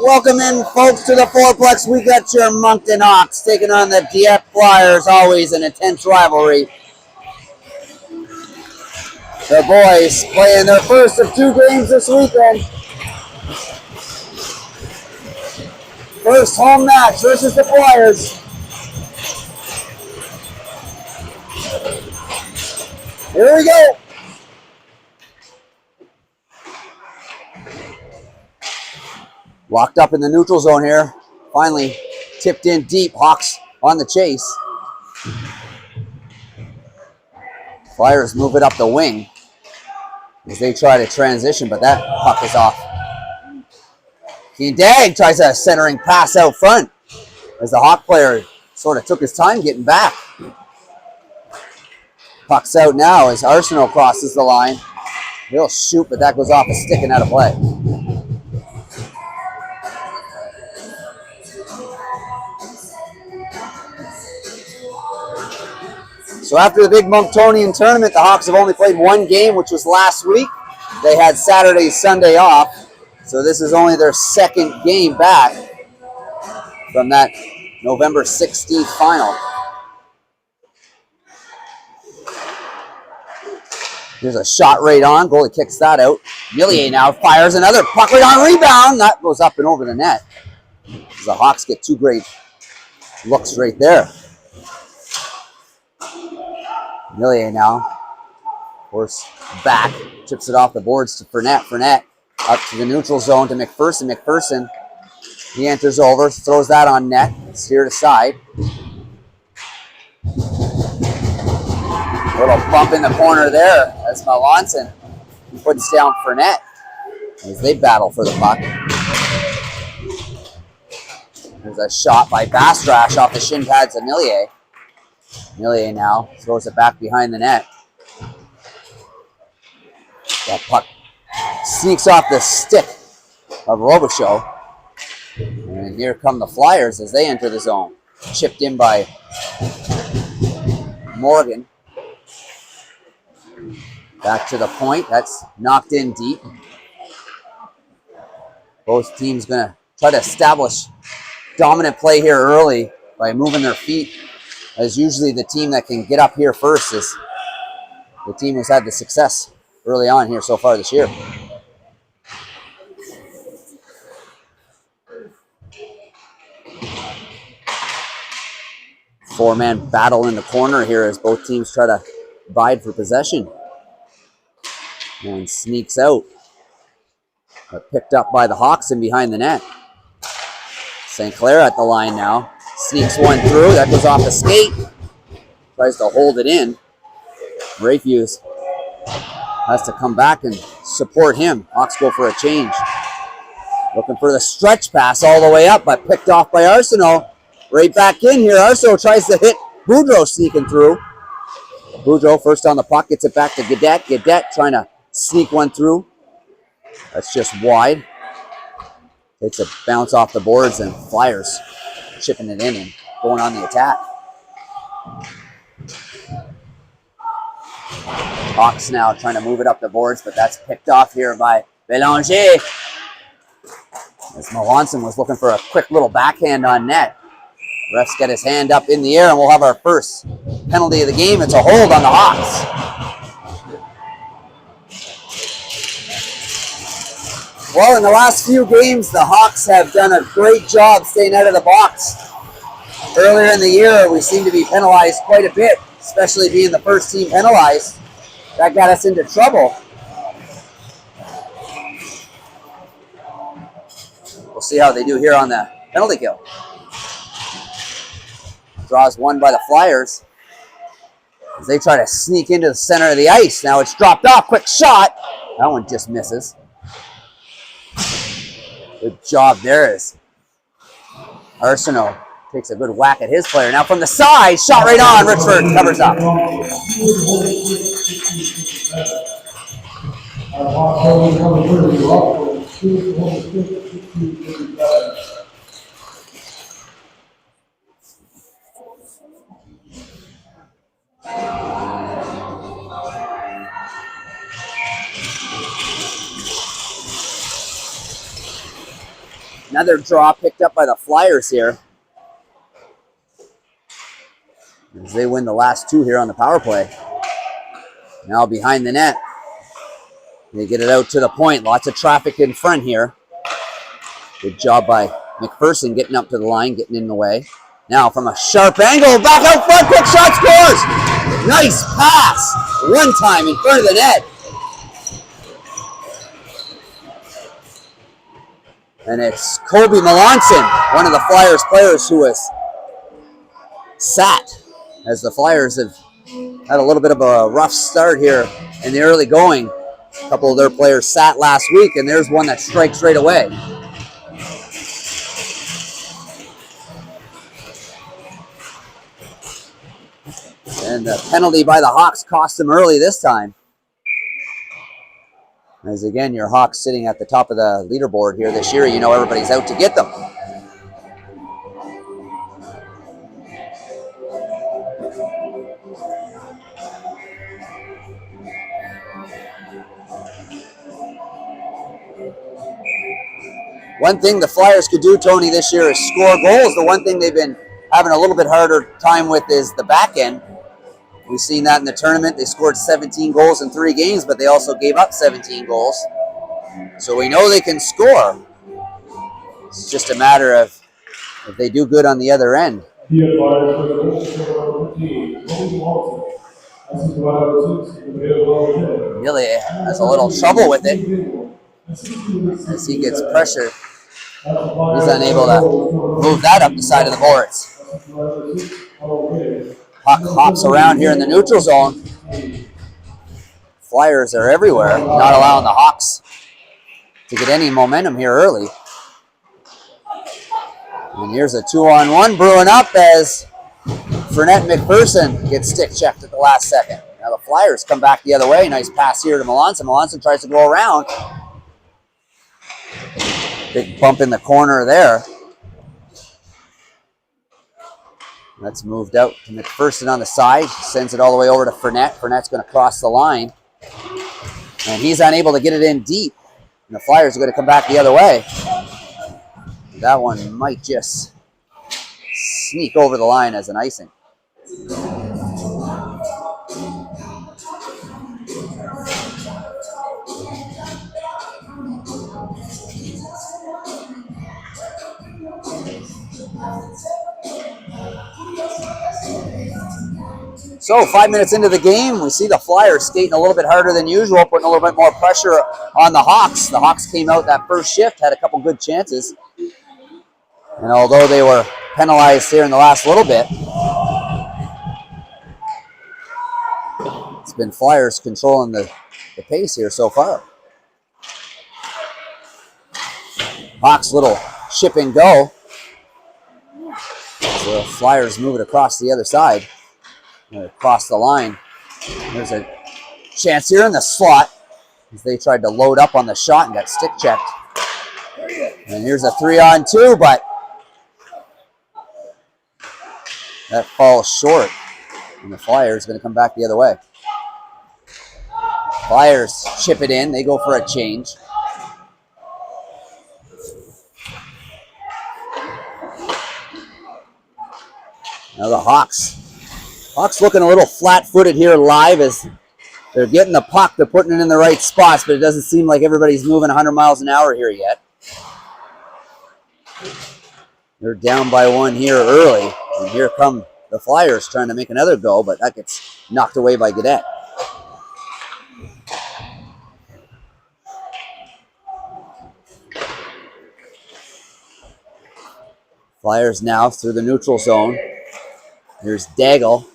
Welcome in, folks, to the fourplex. We got your Moncton Hawks taking on the Dieppe Flyers, always an intense rivalry. The boys playing their first of two games this weekend. First home match versus the Flyers. Here we go. Locked up in the neutral zone here. Finally tipped in deep. Hawks on the chase. Flyers move it up the wing as they try to transition, but that puck is off. Dag tries a centering pass out front as the Hawk player sort of took his time getting back. Puck's out now as Arsenault crosses the line. He'll shoot, but that goes off a stick and out of play. So after the big Monctonian tournament, the Hawks have only played one game, which was last week. They had Saturday, Sunday off. So this is only their second game back from that November 16th final. Here's a shot right on. Goalie kicks that out. Millier now fires another puck right on rebound. That goes up and over the net. The Hawks get two great looks right there. Millier now, of course, back, chips it off the boards to Fournette. Fournette up to the neutral zone to McPherson. McPherson, he enters over, throws that on net, steered aside. Little bump in the corner there as Melanson puts down Fournette as they battle for the puck. There's a shot by Bastrash off the shin pads of Millier. Millier now throws it back behind the net. That puck sneaks off the stick of Robichaud. And here come the Flyers as they enter the zone. Chipped in by Morgan. Back to the point. That's knocked in deep. Both teams going to try to establish dominant play here early by moving their feet, as usually the team that can get up here first is the team who's had the success early on here so far this year. Four-man battle in the corner here as both teams try to bide for possession. And sneaks out. But picked up by the Hawks and behind the net. St. Clair at the line now. Sneaks one through. That goes off the skate. Tries to hold it in. Rayfuse has to come back and support him. Hawks go for a change. Looking for the stretch pass all the way up, but picked off by Arsenault. Right back in here. Arsenault tries to hit Boudreau sneaking through. Boudreau first on the puck, gets it back to Gaudette. Gaudette trying to sneak one through. That's just wide. Takes a bounce off the boards and Flyers chipping it in and going on the attack. Hawks now trying to move it up the boards, but that's picked off here by Bélanger. As Melanson was looking for a quick little backhand on net. Refs get his hand up in the air and we'll have our first penalty of the game. It's a hold on the Hawks. Well, in the last few games, the Hawks have done a great job staying out of the box. Earlier in the year, we seemed to be penalized quite a bit, especially being the first team penalized. That got us into trouble. We'll see how they do here on the penalty kill. Draws one by the Flyers as they try to sneak into the center of the ice. Now it's dropped off. Quick shot. That one just misses. Good job there as Arsenault takes a good whack at his player. Now from the side, shot right on. Richford covers up. Another draw picked up by the Flyers here, as they win the last two here on the power play. Now behind the net. They get it out to the point. Lots of traffic in front here. Good job by McPherson getting up to the line, getting in the way. Now from a sharp angle, back out front, quick shot, scores! Nice pass. One time in front of the net. And it's Kobe Melanson, one of the Flyers players who was sat, as the Flyers have had a little bit of a rough start here in the early going. A couple of their players sat last week, and there's one that strikes right away. And the penalty by the Hawks cost them early this time. As again, your Hawks sitting at the top of the leaderboard here this year, you know everybody's out to get them. One thing the Flyers could do, Tony, this year is score goals. The one thing they've been having a little bit harder time with is the back end. We've seen that in the tournament. They scored 17 goals in 3 games, but they also gave up 17 goals. So we know they can score. It's just a matter of if they do good on the other end. Really has a little trouble with it as he gets pressure. He's unable to move that up the side of the boards. Puck hops around here in the neutral zone. Flyers are everywhere, not allowing the Hawks to get any momentum here early. And here's a 2-on-1 brewing up as Fournette McPherson gets stick checked at the last second. Now the Flyers come back the other way. Nice pass here to Melanson. Melanson tries to go around. Big bump in the corner there. That's moved out to McPherson on the side. Sends it all the way over to Fournette. Fournette's going to cross the line. And he's unable to get it in deep. And the Flyers are going to come back the other way. That one might just sneak over the line as an icing. So 5 minutes into the game, we see the Flyers skating a little bit harder than usual, putting a little bit more pressure on the Hawks. The Hawks came out that first shift, had a couple good chances. And although they were penalized here in the last little bit, it's been Flyers controlling the pace here so far. Hawks little ship and go. So the Flyers move it across the other side. Across the line. There's a chance here in the slot as they tried to load up on the shot and got stick checked. And here's a 3-on-2, but that falls short. And the Flyers are going to come back the other way. Flyers chip it in. They go for a change. Now the Hawks looking a little flat-footed here live as they're getting the puck. They're putting it in the right spots, but it doesn't seem like everybody's moving 100 miles an hour here yet. They're down by 1 here early, and here come the Flyers trying to make another go, but that gets knocked away by Gaudette. Flyers now through the neutral zone. Here's Daigle.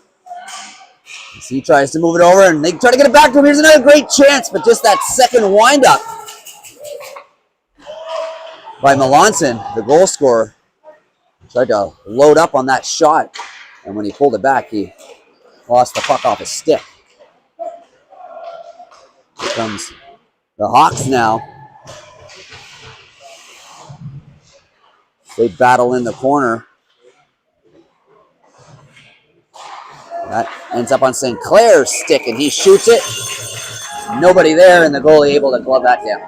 As he tries to move it over, and they try to get it back to him. Here's another great chance, but just that second windup by Melanson, the goal scorer, tried to load up on that shot, and when he pulled it back, he lost the puck off his stick. Here comes the Hawks now. They battle in the corner. That ends up on St. Clair's stick, and he shoots it. Nobody there, and the goalie able to glove that down.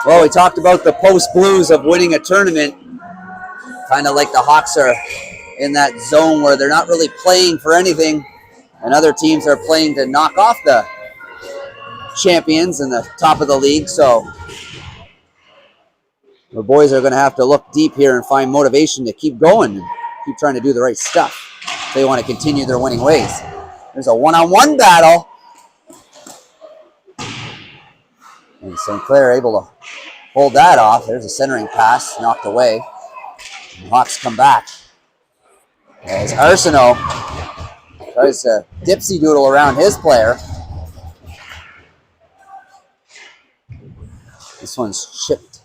Well, we talked about the post blues of winning a tournament. Kind of like the Hawks are in that zone where they're not really playing for anything, and other teams are playing to knock off the champions in the top of the league. So the boys are going to have to look deep here and find motivation to keep going and keep trying to do the right stuff if they want to continue their winning ways. There's a one-on-one battle. And St. Clair able to hold that off. There's a centering pass knocked away. And Hawks come back. As Arsenault tries to dipsy doodle around his player. This one's chipped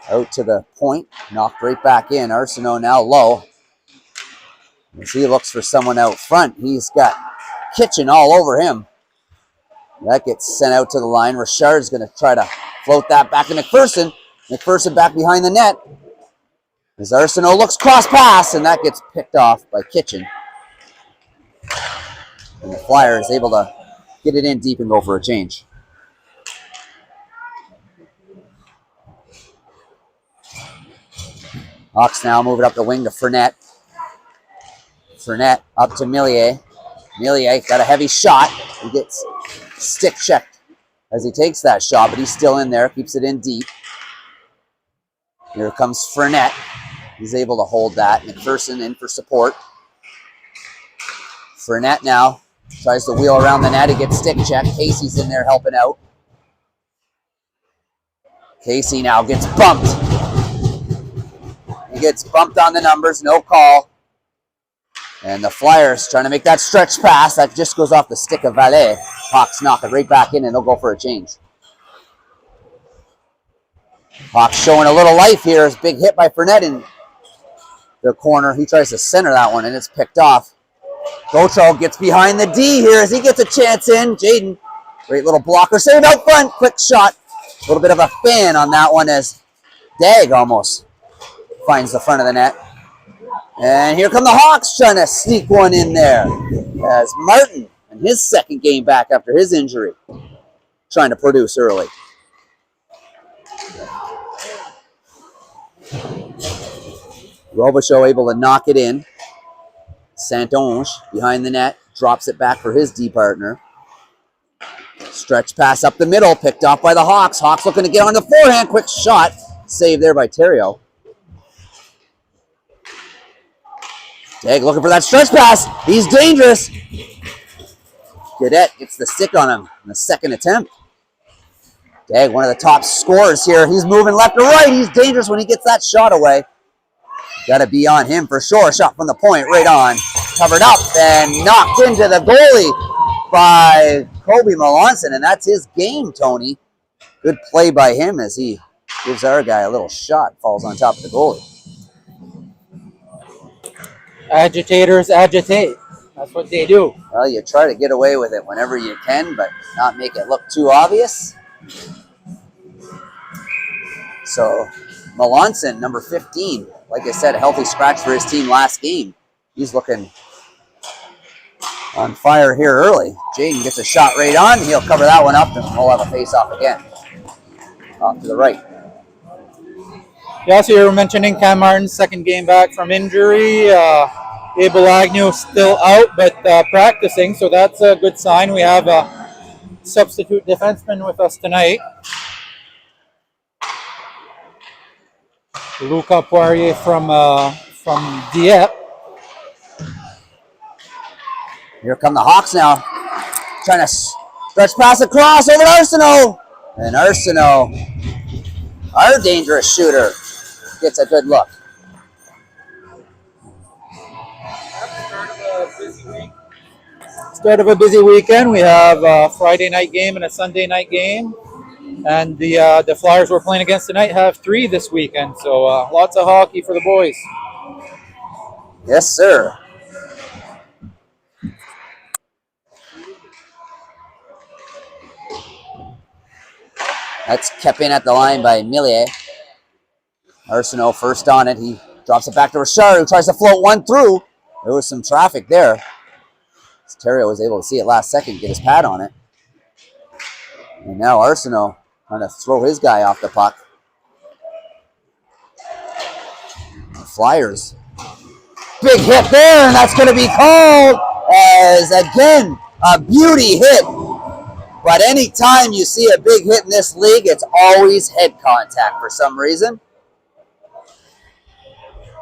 out to the point, knocked right back in. Arsenault now low. As he looks for someone out front, he's got Kitchen all over him. That gets sent out to the line. Richard's going to try to float that back to McPherson. McPherson back behind the net. As Arsenault looks cross pass, and that gets picked off by Kitchen. And the Flyer is able to get it in deep and go for a change. Hawks now moving up the wing to Fournette. Fournette up to Millier. Millier got a heavy shot. He gets stick checked as he takes that shot, but he's still in there, keeps it in deep. Here comes Fournette. He's able to hold that. McPherson in for support. Fournette now tries to wheel around the net. He gets stick checked. Casey's in there helping out. Casey now gets bumped. He gets bumped on the numbers, no call. And the Flyers trying to make that stretch pass. That just goes off the stick of Valet. Hawks knock it right back in, and they'll go for a change. Hawks showing a little life here. It's big hit by Fournette in the corner. He tries to center that one, and it's picked off. Gotro gets behind the D here as he gets a chance in. Jaden, great little blocker. Save out front. Quick shot. A little bit of a fan on that one as Dag almost finds the front of the net. And here come the Hawks trying to sneak one in there. As Martin, in his second game back after his injury, trying to produce early. Robichaud able to knock it in. Saint-Onge behind the net, drops it back for his D partner. Stretch pass up the middle, picked off by the Hawks. Hawks looking to get on the forehand. Quick shot. Saved there by Theriault. Dag looking for that stretch pass. He's dangerous. Cadet gets the stick on him in the second attempt. Dag, one of the top scorers here. He's moving left to right. He's dangerous when he gets that shot away. Got to be on him for sure. Shot from the point, right on. Covered up and knocked into the goalie by Kobe Melanson, and that's his game, Tony. Good play by him as he gives our guy a little shot. Falls on top of the goalie. Agitators agitate. That's what they do. Well, you try to get away with it whenever you can, but not make it look too obvious. So, Melanson, number 15, like I said, a healthy scratch for his team last game. He's looking on fire here early. Jaden gets a shot right on. He'll cover that one up, and we'll have a face-off again. Off to the right. Yeah, so you were mentioning Cam Martin's second game back from injury. Abel Agnew still out, but practicing, so that's a good sign. We have a substitute defenseman with us tonight. Luca Poirier from Dieppe. Here come the Hawks now. Trying to stretch pass across over to Arsenault. And Arsenault, our dangerous shooter, gets a good look. Start of a busy weekend. We have a Friday night game and a Sunday night game. And the Flyers we're playing against tonight have 3 this weekend. So lots of hockey for the boys. Yes, sir. That's kept in at the line by Millier. Arsenault first on it. He drops it back to Richard, who tries to float one through. There was some traffic there. Theriault was able to see it last second, get his pad on it. And now Arsenault trying to throw his guy off the puck. Flyers. Big hit there, and that's going to be called as, again, a beauty hit. But anytime you see a big hit in this league, it's always head contact for some reason.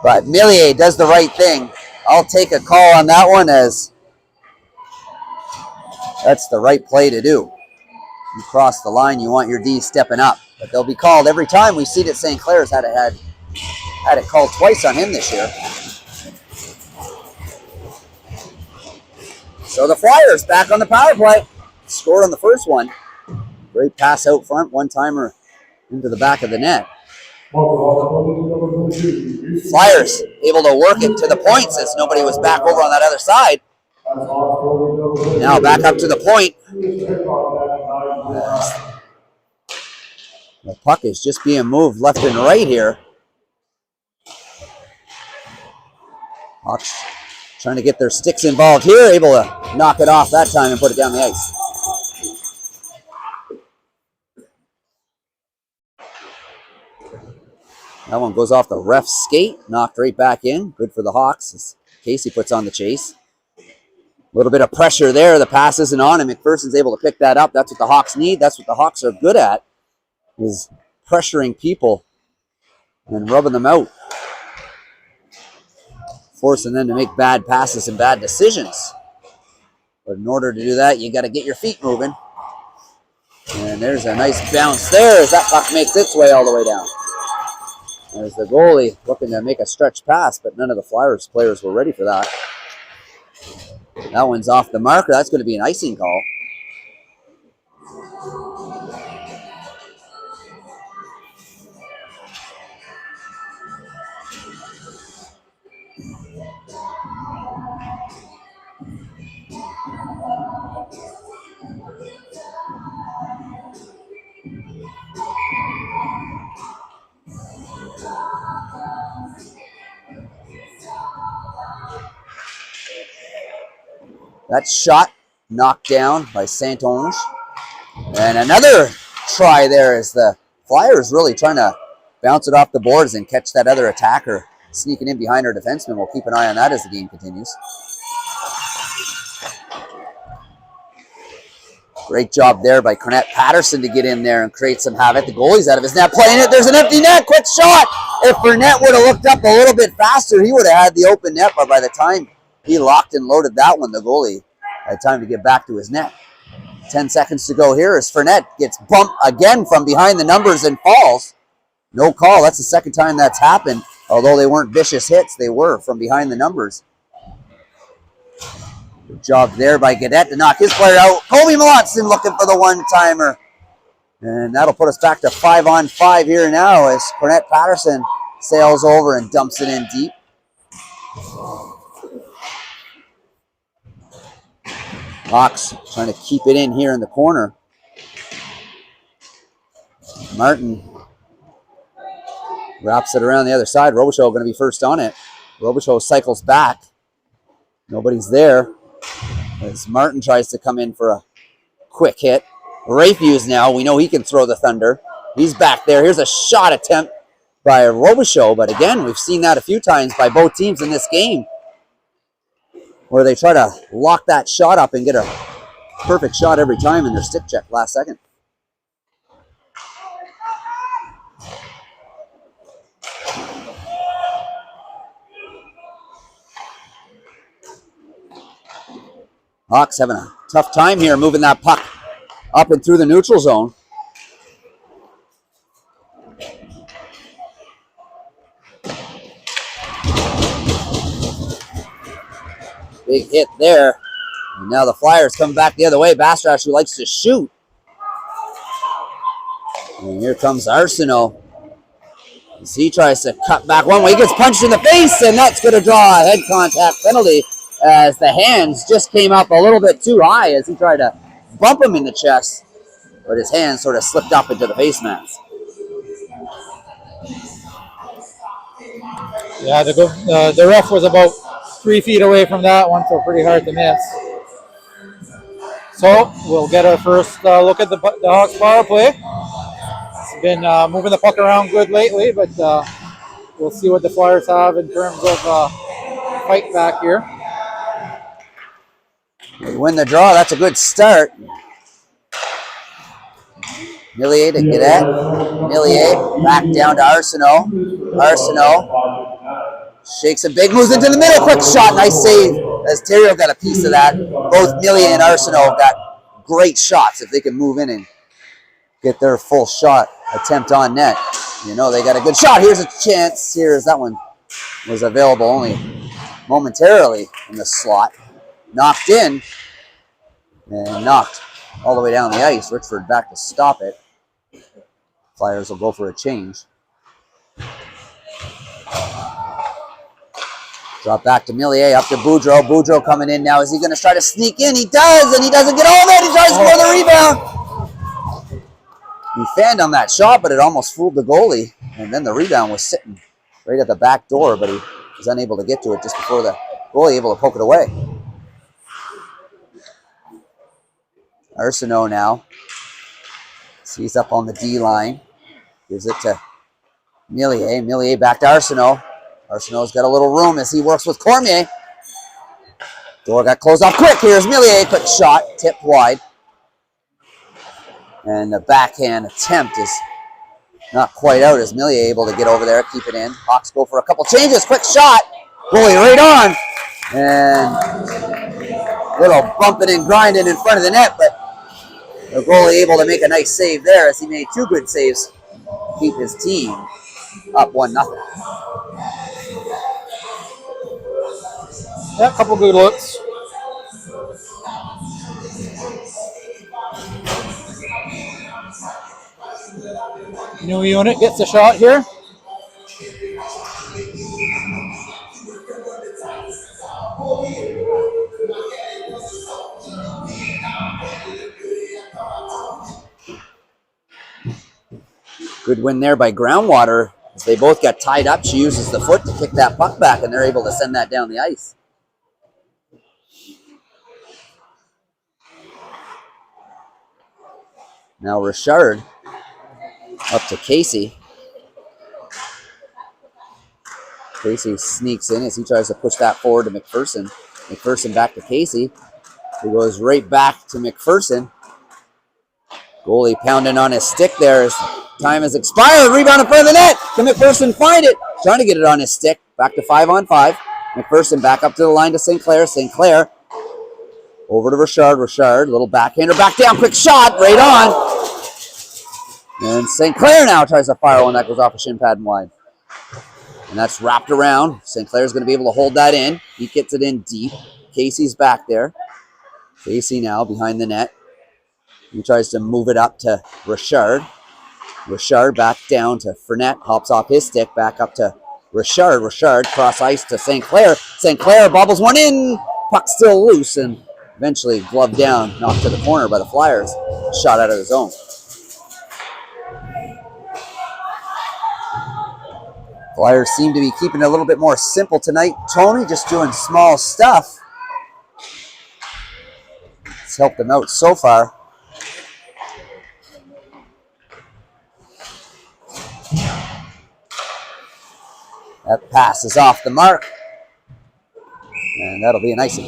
But Millier does the right thing. I'll take a call on that one, as that's the right play to do. You cross the line, you want your D stepping up. But they'll be called every time. We've seen it. St. Clair's had it called twice on him this year. So the Flyers back on the power play. Scored on the first one. Great pass out front, one-timer into the back of the net. Flyers able to work it to the point since nobody was back over on that other side. Now back up to the point. The puck is just being moved left and right here. Hawks trying to get their sticks involved here, able to knock it off that time and put it down the ice. That one goes off the ref's skate, knocked right back in. Good for the Hawks as Casey puts on the chase. A little bit of pressure there. The pass isn't on, and McPherson's able to pick that up. That's what the Hawks need. That's what the Hawks are good at, is pressuring people and rubbing them out. Forcing them to make bad passes and bad decisions. But in order to do that, you got to get your feet moving. And there's a nice bounce there as that puck makes its way all the way down. There's the goalie looking to make a stretch pass, but none of the Flyers players were ready for that. That one's off the marker. That's going to be an icing call. That shot knocked down by Saint-Onge. And another try there as the Flyers really trying to bounce it off the boards and catch that other attacker sneaking in behind our defenseman. We'll keep an eye on that as the game continues. Great job there by Cornette Patterson to get in there and create some havoc. The goalie's out of his net playing it. There's an empty net. Quick shot. If Burnett would have looked up a little bit faster, he would have had the open net. But by the time he locked and loaded that one, the goalie had time to get back to his net. 10 seconds to go here as Fournette gets bumped again from behind the numbers and falls. No call. That's the second time that's happened. Although they weren't vicious hits, they were from behind the numbers. Good job there by Gaudette to knock his player out. Colby Melanson looking for the one-timer. And that'll put us back to 5-on-5 here now as Cornette Patterson sails over and dumps it in deep. Hawks trying to keep it in here in the corner. Martin wraps it around the other side. Robichaud going to be first on it. Robichaud cycles back. Nobody's there as Martin tries to come in for a quick hit. Rayfuse now. We know he can throw the thunder. He's back there. Here's a shot attempt by Robichaud. But again, we've seen that a few times by both teams in this game, where they try to lock that shot up and get a perfect shot every time in their stick check last second. Hawks having a tough time here moving that puck up and through the neutral zone. Big hit there. And now the Flyers come back the other way. Bastrash, who likes to shoot. And here comes Arsenault as he tries to cut back one way. He gets punched in the face, and that's going to draw a head contact penalty as the hands just came up a little bit too high as he tried to bump him in the chest, but his hands sort of slipped up into the face mask. Yeah, the ref was about 3 feet away from that one, so pretty hard to miss. So we'll get our first look at the Hawks power play. It's been moving the puck around good lately, but we'll see what the Flyers have in terms of fight back here. They win the draw. That's a good start. Millier to Gadet. Millier back down to Arsenault. Arsenault shakes a big, moves into the middle. Quick shot. Nice save as Terrio got a piece of that. Both Millier and Arsenault got great shots if they can move in and get their full shot attempt on net. You know they got a good shot. Here's a chance. Here's that one. Was available only momentarily in the slot. Knocked in and knocked all the way down the ice. Richford back to stop it. Flyers will go for a change. Drop back to Millier, up to Boudreau. Boudreau coming in now. Is he going to try to sneak in? He does, and he doesn't get all that. He tries for the rebound. He fanned on that shot, but it almost fooled the goalie. And then the rebound was sitting right at the back door, but he was unable to get to it just before the goalie able to poke it away. Arsenault now. He's up on the D line. Gives it to Millier. Millier back to Arsenault. Arsenault's got a little room as he works with Cormier. Door got closed off quick. Here's Millier. Quick shot. Tipped wide. And the backhand attempt is not quite out as Millier able to get over there, keep it in. Hawks go for a couple changes. Quick shot. Goalie right on. And a little bumping and grinding in front of the net, but the goalie able to make a nice save there as he made two good saves to keep his team up 1-0. Yeah, a couple good looks. New unit gets a shot here. Good win there by Groundwater. As they both got tied up, she uses the foot to kick that puck back, and they're able to send that down the ice. Now Richard up to Casey. Casey sneaks in as he tries to push that forward to McPherson. McPherson back to Casey, who goes right back to McPherson. Goalie pounding on his stick there as time has expired. Rebound in front of the net. Can McPherson find it? Trying to get it on his stick. Back to 5-on-5. McPherson back up to the line to St. Clair. St. Clair over to Richard. Richard, little backhander, back down. Quick shot, right on. And St. Clair now tries to fire one that goes off a shin pad and wide. And that's wrapped around. St. Clair's going to be able to hold that in. He gets it in deep. Casey's back there. Casey now behind the net. He tries to move it up to Richard. Richard back down to Fournette. Hops off his stick. Back up to Richard. Richard cross ice to St. Clair. St. Clair bobbles one in. Puck still loose and eventually gloved down. Knocked to the corner by the Flyers. Shot out of the zone. Flyers seem to be keeping it a little bit more simple tonight. Tony just doing small stuff. It's helped them out so far. That pass is off the mark. And that'll be an icing.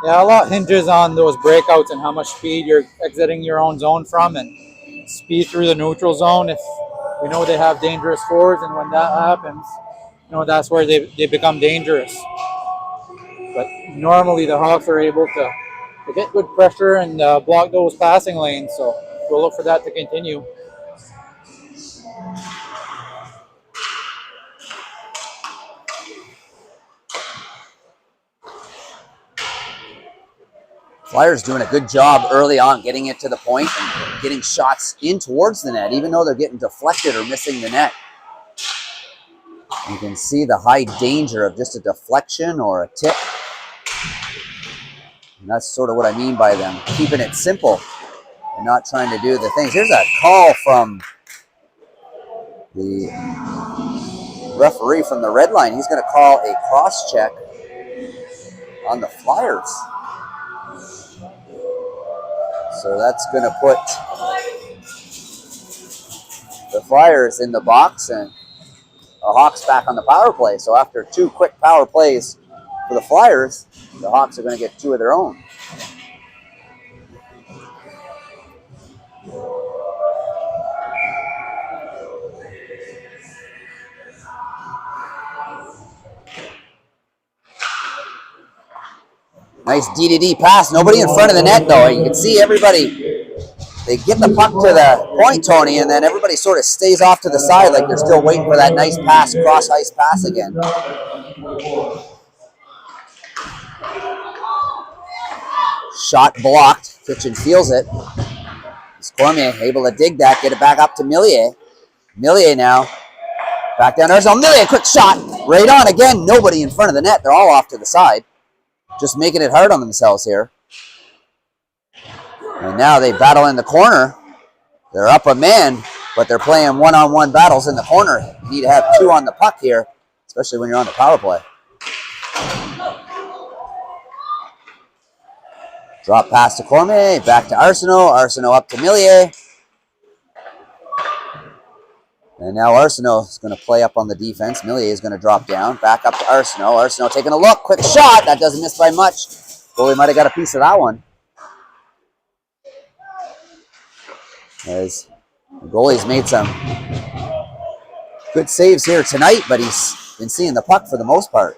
Yeah, a lot hinges on those breakouts and how much speed you're exiting your own zone from and speed through the neutral zone. If we know they have dangerous forwards, and when that happens, that's where they become dangerous. But normally the Hawks are able to get good pressure and block those passing lanes, so we'll look for that to continue. Flyers doing a good job early on getting it to the point and getting shots in towards the net, even though they're getting deflected or missing the net. You can see the high danger of just a deflection or a tip. And that's sort of what I mean by them keeping it simple and not trying to do the things. Here's a call from the referee from the red line. He's going to call a cross check on the Flyers. So that's going to put the Flyers in the box, and the Hawks back on the power play. So after 2 quick power plays for the Flyers, the Hawks are going to get 2 of their own. Nice DDD pass. Nobody in front of the net, though. You can see everybody. They get the puck to the point, Tony, and then everybody sort of stays off to the side like they're still waiting for that nice pass, cross-ice pass again. Shot blocked. Kitchen feels it. Cormier able to dig that, get it back up to Millier. Millier now. Back down there. Millier, quick shot. Right on again. Nobody in front of the net. They're all off to the side. Just making it hard on themselves here. And now they battle in the corner. They're up a man, but they're playing one-on-one battles in the corner. You need to have 2 on the puck here, especially when you're on the power play. Drop pass to Cormier, back to Arsenault. Arsenault up to Millier. And now Arsenault is going to play up on the defense. Millier is going to drop down, back up to Arsenault. Arsenault taking a look, quick shot. That doesn't miss by much. Goalie might have got a piece of that one. As the goalie's made some good saves here tonight, but he's been seeing the puck for the most part.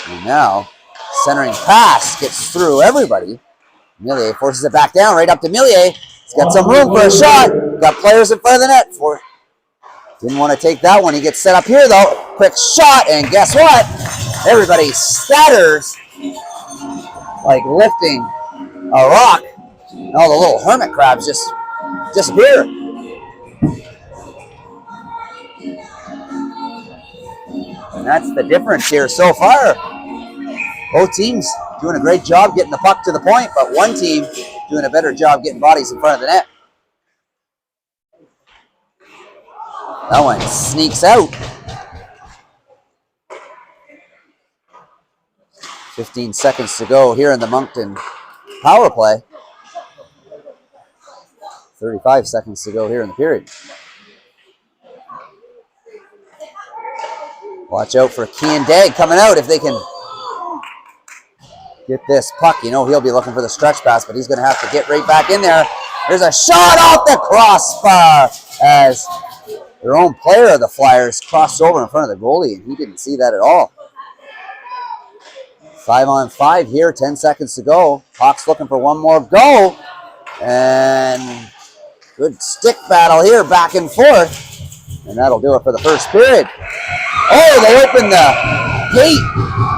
And now, centering pass gets through everybody. Millier forces it back down, right up to Millier. He's got some room for a shot. Got players in front of the net. Didn't want to take that one. He gets set up here, though. Quick shot, and guess what? Everybody scatters like lifting a rock. And all the little hermit crabs just disappear. And that's the difference here so far. Both teams doing a great job getting the puck to the point, but one team doing a better job getting bodies in front of the net. That one sneaks out. 15 seconds to go here in the Moncton power play. 35 seconds to go here in the period. Watch out for Kean Dag coming out if they can get this puck. You know he'll be looking for the stretch pass, but he's going to have to get right back in there. There's a shot off the crossbar as their own player of the Flyers crossed over in front of the goalie, and he didn't see that at all. 5-on-5 here, 10 seconds to go. Hawks looking for one more go. And good stick battle here, back and forth. And that'll do it for the first period. Oh, they open the gate.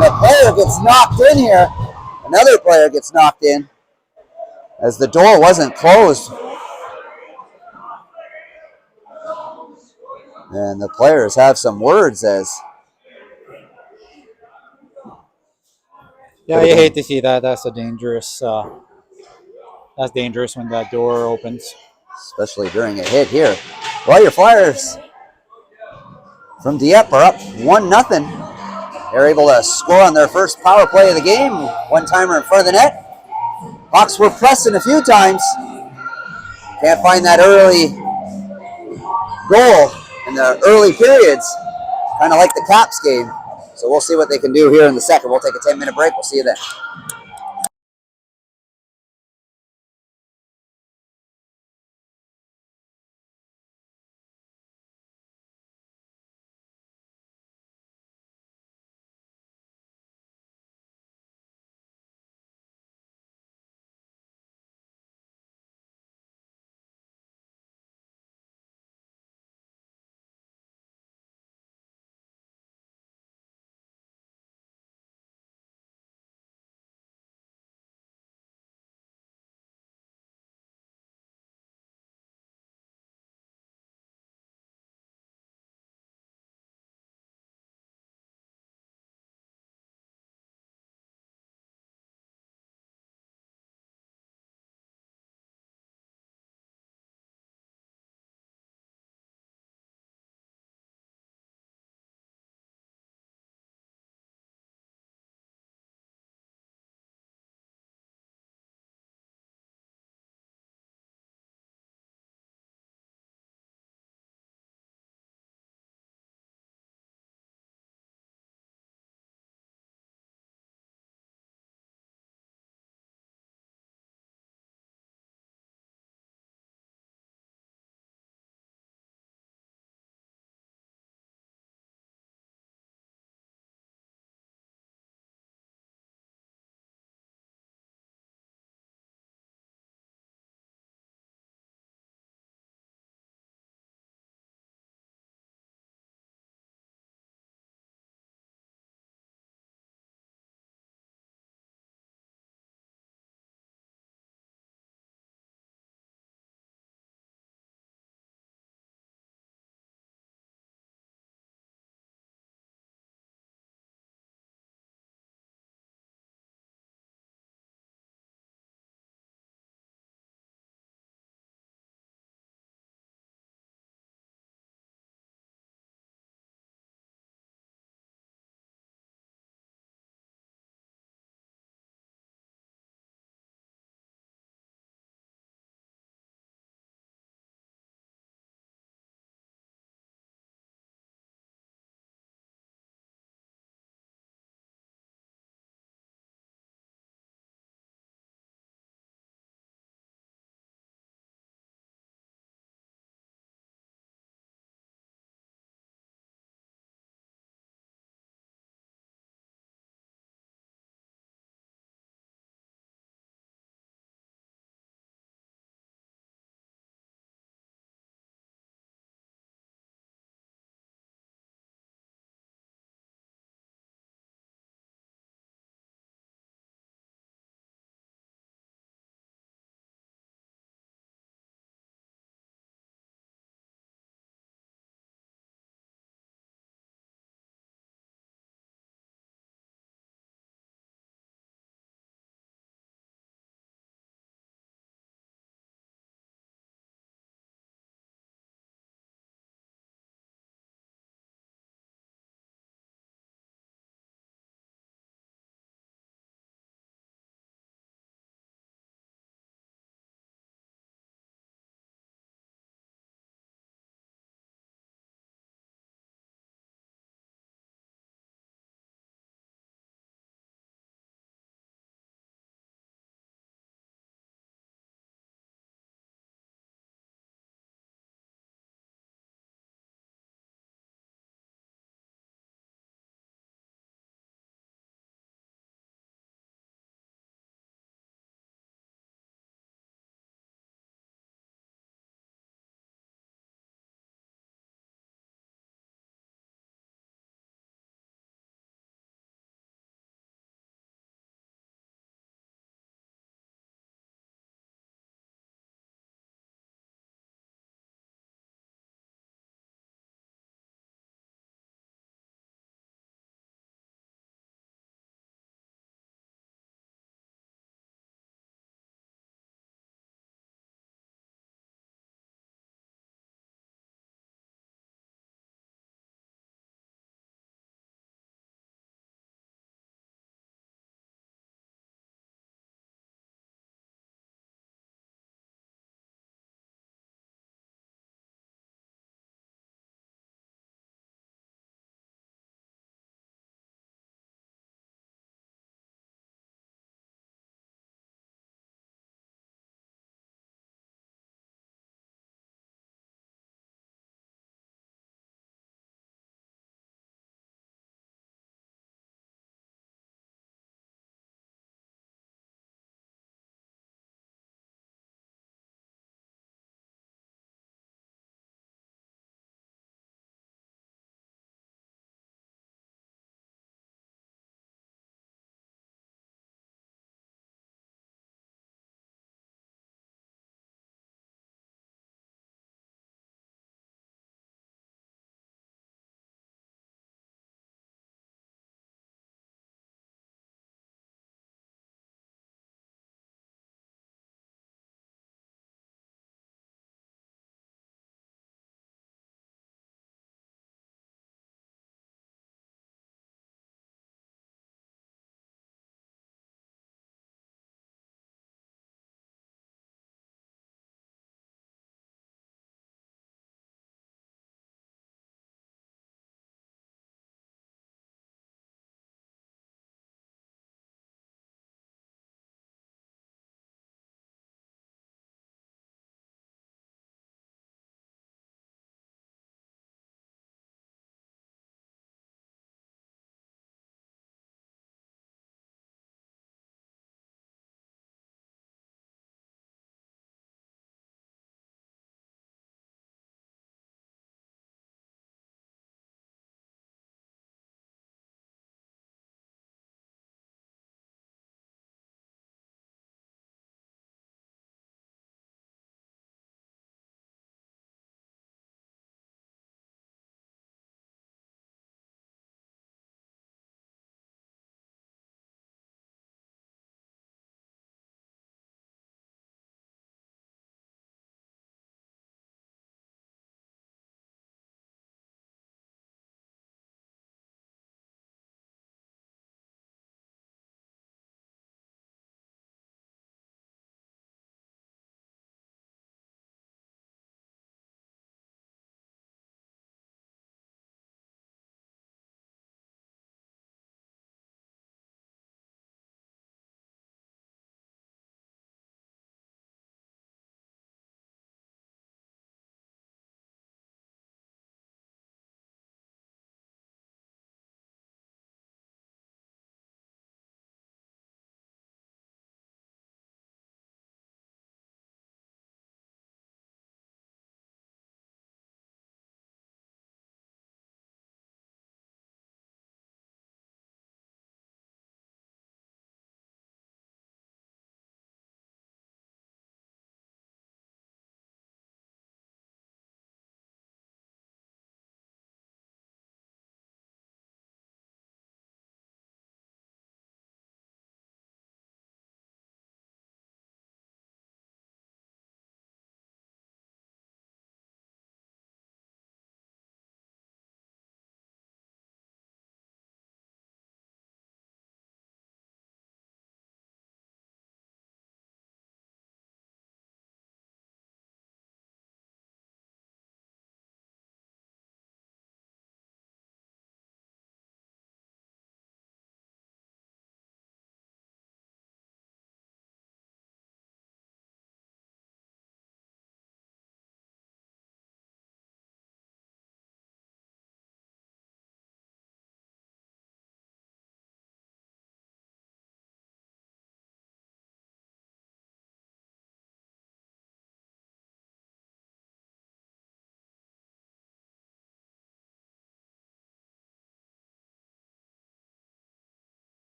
The player gets knocked in here. Another player gets knocked in as the door wasn't closed. And the players have some words as... Yeah, you hate to see that. That's a dangerous. That's dangerous when that door opens, especially during a hit here. Well, your Flyers from Dieppe are up 1-0. They're able to score on their first power play of the game. One-timer in front of the net. Hawks were pressing a few times. Can't find that early goal in the early periods. Kind of like the Caps game. So we'll see what they can do here in the second. We'll take a 10-minute break. We'll see you then.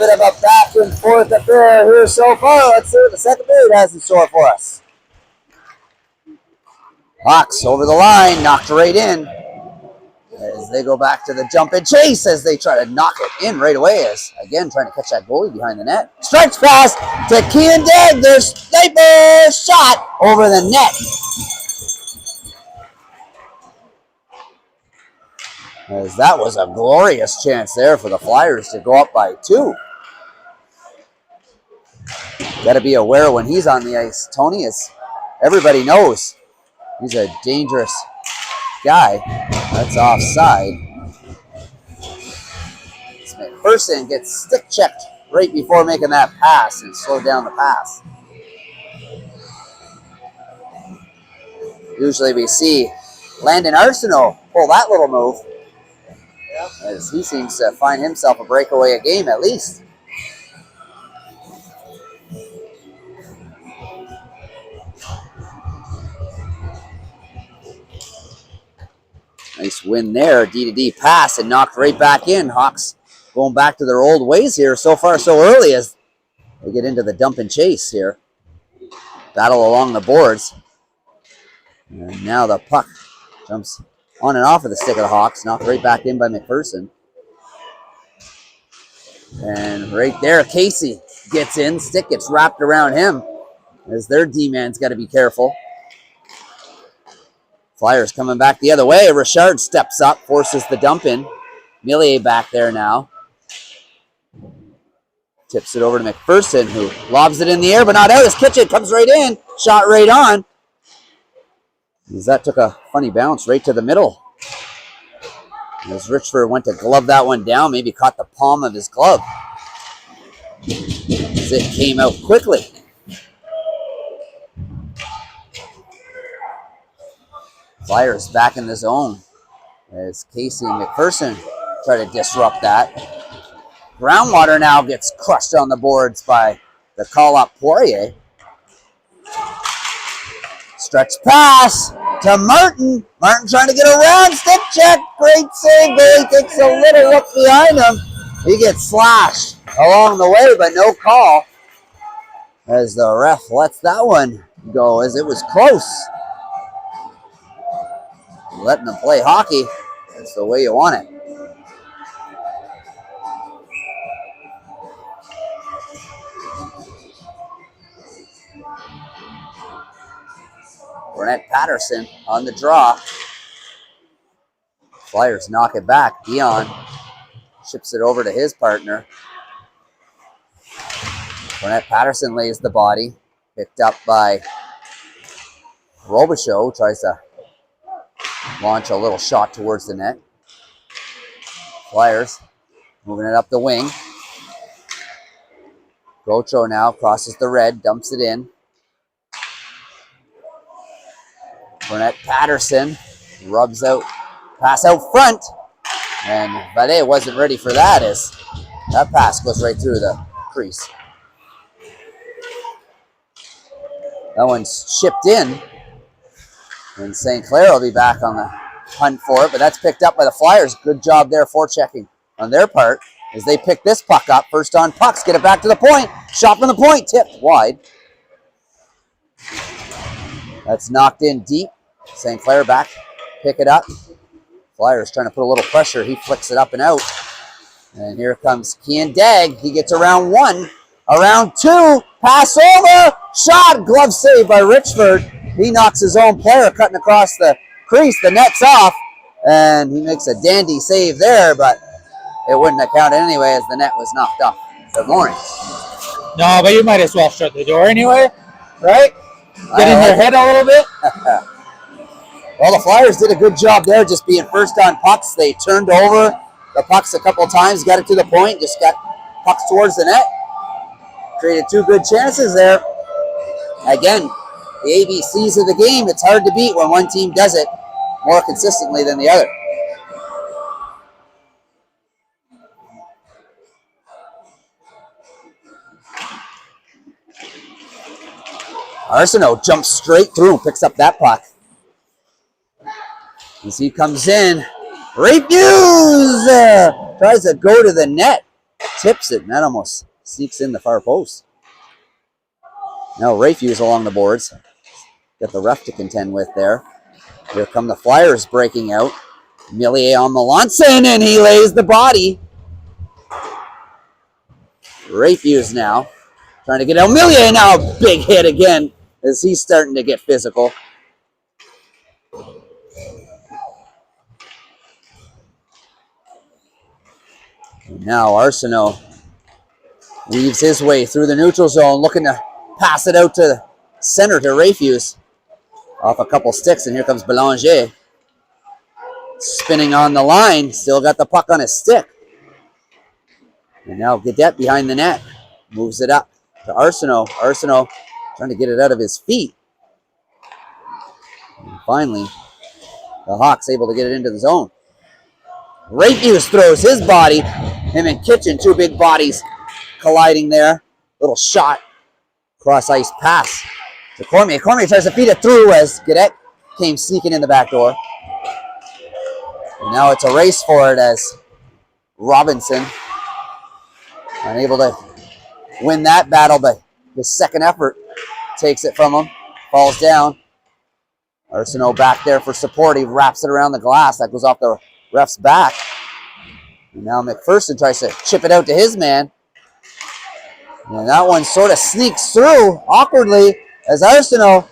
bit of a back and forth affair here so far. Let's see what the second period has in store for us. Hawks over the line, knocked right in. As they go back to the jump and chase as they try to knock it in right away. As again trying to catch that goalie behind the net. Stretch pass to Kean Degg. Their sniper shot over the net. As that was a glorious chance there for the Flyers to go up by 2. Got to be aware when he's on the ice. Tony is, everybody knows he's a dangerous guy. That's offside. McPherson gets stick checked right before making that pass and slowed down the pass. Usually we see Landon Arsenault pull that little move, as he seems to find himself a breakaway a game at least. Nice win there, D-to-D pass and knocked right back in. Hawks going back to their old ways here so far so early as they get into the dump and chase here. Battle along the boards. And now the puck jumps on and off of the stick of the Hawks, knocked right back in by McPherson. And right there, Casey gets in, stick gets wrapped around him as their D-man's got to be careful. Flyers coming back the other way. Richard steps up, forces the dump in. Millier back there now. Tips it over to McPherson, who lobs it in the air, but not out. His kitchen comes right in, shot right on. As that took a funny bounce right to the middle. As Richford went to glove that one down, maybe caught the palm of his glove. As it came out quickly. Flyers back in the zone as Casey and McPherson try to disrupt that. Groundwater now gets crushed on the boards by the call-up Poirier. Stretch pass to Martin. Martin trying to get around. Stick check. Great save. Goalie takes a little look behind him. He gets slashed along the way, but no call. As the ref lets that one go, as it was close. Letting them play hockey. That's the way you want it. Burnett Patterson on the draw. Flyers knock it back. Dion ships it over to his partner. Burnett Patterson lays the body. Picked up by Robichaud. Tries to launch a little shot towards the net. Flyers moving it up the wing. Gaucho now crosses the red, dumps it in. Burnett Patterson rubs out, pass out front. And Vallée wasn't ready for that as that pass goes right through the crease. That one's chipped in. And St. Clair will be back on the hunt for it, but that's picked up by the Flyers. Good job there forechecking on their part as they pick this puck up. First on pucks, get it back to the point. Shot from the point, tipped wide. That's knocked in deep. St. Clair back, pick it up. Flyers trying to put a little pressure. He flicks it up and out. And here comes Kean Degg. He gets around 1, around 2, pass over, shot, glove save by Richford. He knocks his own player cutting across the crease. The net's off, and he makes a dandy save there, but it wouldn't have counted anyway as the net was knocked off the Lawrence. No, but you might as well shut the door anyway, right? Get in your head a little bit. Well, the Flyers did a good job there just being first on pucks. They turned over the pucks a couple of times, got it to the point, just got pucks towards the net. Created 2 good chances there. Again, the ABCs of the game, it's hard to beat when one team does it more consistently than the other. Arsenault jumps straight through, picks up that puck. As he comes in, refuse! Tries to go to the net. tips it, and that almost sneaks in the far post. Now Rayfuse along the boards. Got the ref to contend with there. Here come the Flyers breaking out. Millier on Melanson, and he lays the body. Rayfuse now trying to get out. Millier now, a big hit again as he's starting to get physical. And now Arsenault weaves his way through the neutral zone, looking to pass it out to center to Rayfuse. Off a couple sticks, and here comes Belanger. Spinning on the line, still got the puck on his stick. And now Dieppe behind the net. Moves it up to Arsenault. Arsenault trying to get it out of his feet. And finally, the Hawks able to get it into the zone. Rayfuse throws his body. Him and Kitchen, two big bodies colliding there. Little shot. Cross ice pass to Cormier. Cormier tries to feed it through as Gadet came sneaking in the back door. And now it's a race for it as Robinson unable to win that battle, but his second effort takes it from him. Falls down. Arsenault back there for support. He wraps it around the glass. That goes off the ref's back. And now McPherson tries to chip it out to his man. And that one sort of sneaks through awkwardly as Arsenault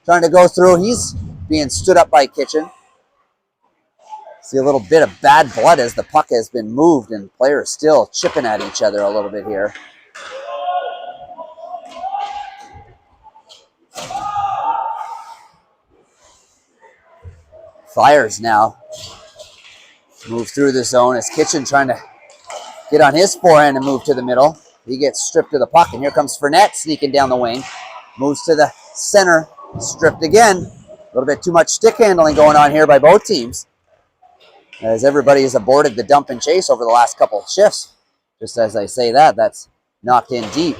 trying to go through. He's being stood up by Kitchen. See a little bit of bad blood as the puck has been moved and players still chipping at each other a little bit here. Flyers now move through the zone as Kitchen trying to get on his forehand and move to the middle. He gets stripped of the puck, and here comes Fournette sneaking down the wing. Moves to the center, stripped again. A little bit too much stick handling going on here by both teams, as everybody has aborted the dump and chase over the last couple shifts. Just as I say that, that's knocked in deep,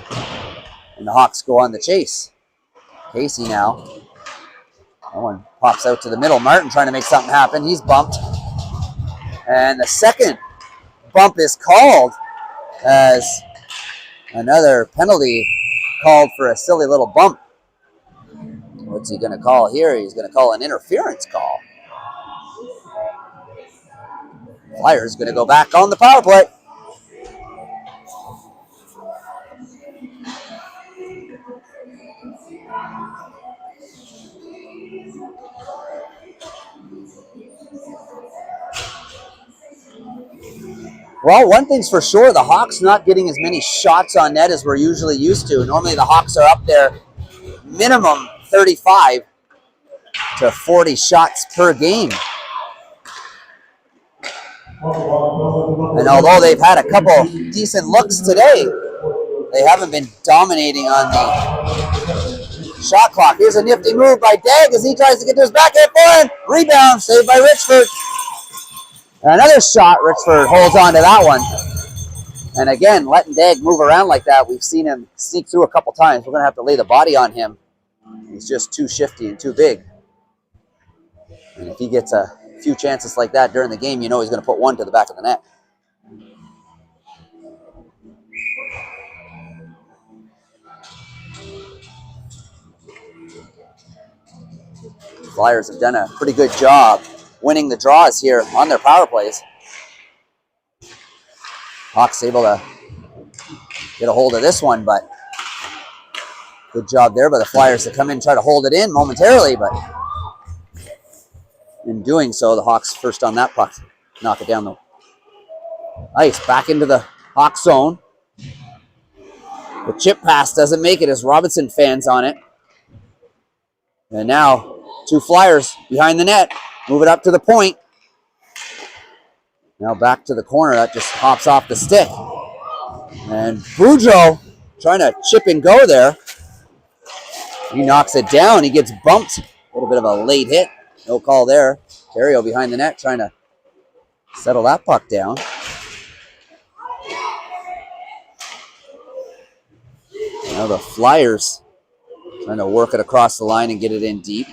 and the Hawks go on the chase. Casey now. That one pops out to the middle. Martin trying to make something happen. He's bumped. And the second bump is called as another penalty called for a silly little bump. What's he going to call here? He's going to call an interference call. Flyers going to go back on the power play. Well, one thing's for sure, the Hawks not getting as many shots on net as we're usually used to. Normally the Hawks are up there minimum 35 to 40 shots per game. And although they've had a couple decent looks today, they haven't been dominating on the shot clock. Here's a nifty move by Dag as he tries to get to his backhand forehand. Rebound saved by Richford. Another shot, Richford holds on to that one. And again, letting Dag move around like that, we've seen him sneak through a couple times. We're going to have to lay the body on him. He's just too shifty and too big. And if he gets a few chances like that during the game, you know he's going to put one to the back of the net. Flyers have done a pretty good job winning the draws here on their power plays. Hawks able to get a hold of this one, but good job there by the Flyers to come in and try to hold it in momentarily, but in doing so, the Hawks first on that puck knock it down the ice. Back into the Hawks zone. The chip pass doesn't make it as Robinson fans on it. And now two Flyers behind the net. Move it up to the point. Now back to the corner. That just hops off the stick. And Boudreau trying to chip and go there. He knocks it down. He gets bumped. A little bit of a late hit. No call there. Terrio behind the net trying to settle that puck down. Now the Flyers trying to work it across the line and get it in deep.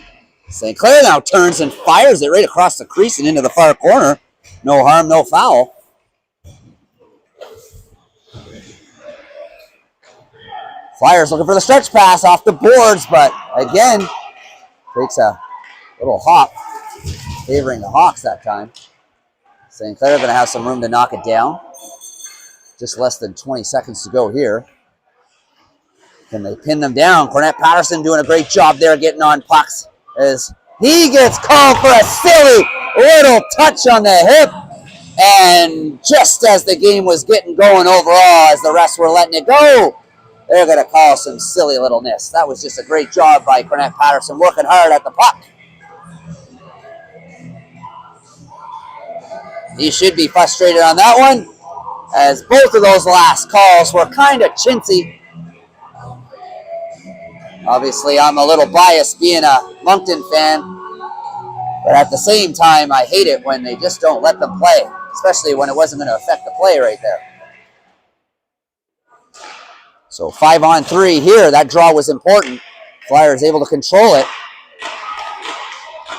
St. Clair now turns and fires it right across the crease and into the far corner. No harm, no foul. Flyers looking for the stretch pass off the boards, but again, takes a little hop, favoring the Hawks that time. St. Clair going to have some room to knock it down. Just less than 20 seconds to go here. Can they pin them down? Cornette Patterson doing a great job there getting on pucks as he gets called for a silly little touch on the hip. And just as the game was getting going overall, as the rest were letting it go, they're going to call some silly littleness. That was just a great job by Cornette Patterson, working hard at the puck. He should be frustrated on that one, as both of those last calls were kind of chintzy. Obviously, I'm a little biased being a Moncton fan, but at the same time, I hate it when they just don't let them play, especially when it wasn't going to affect the play right there. So 5-on-3 here. That draw was important. Flyers able to control it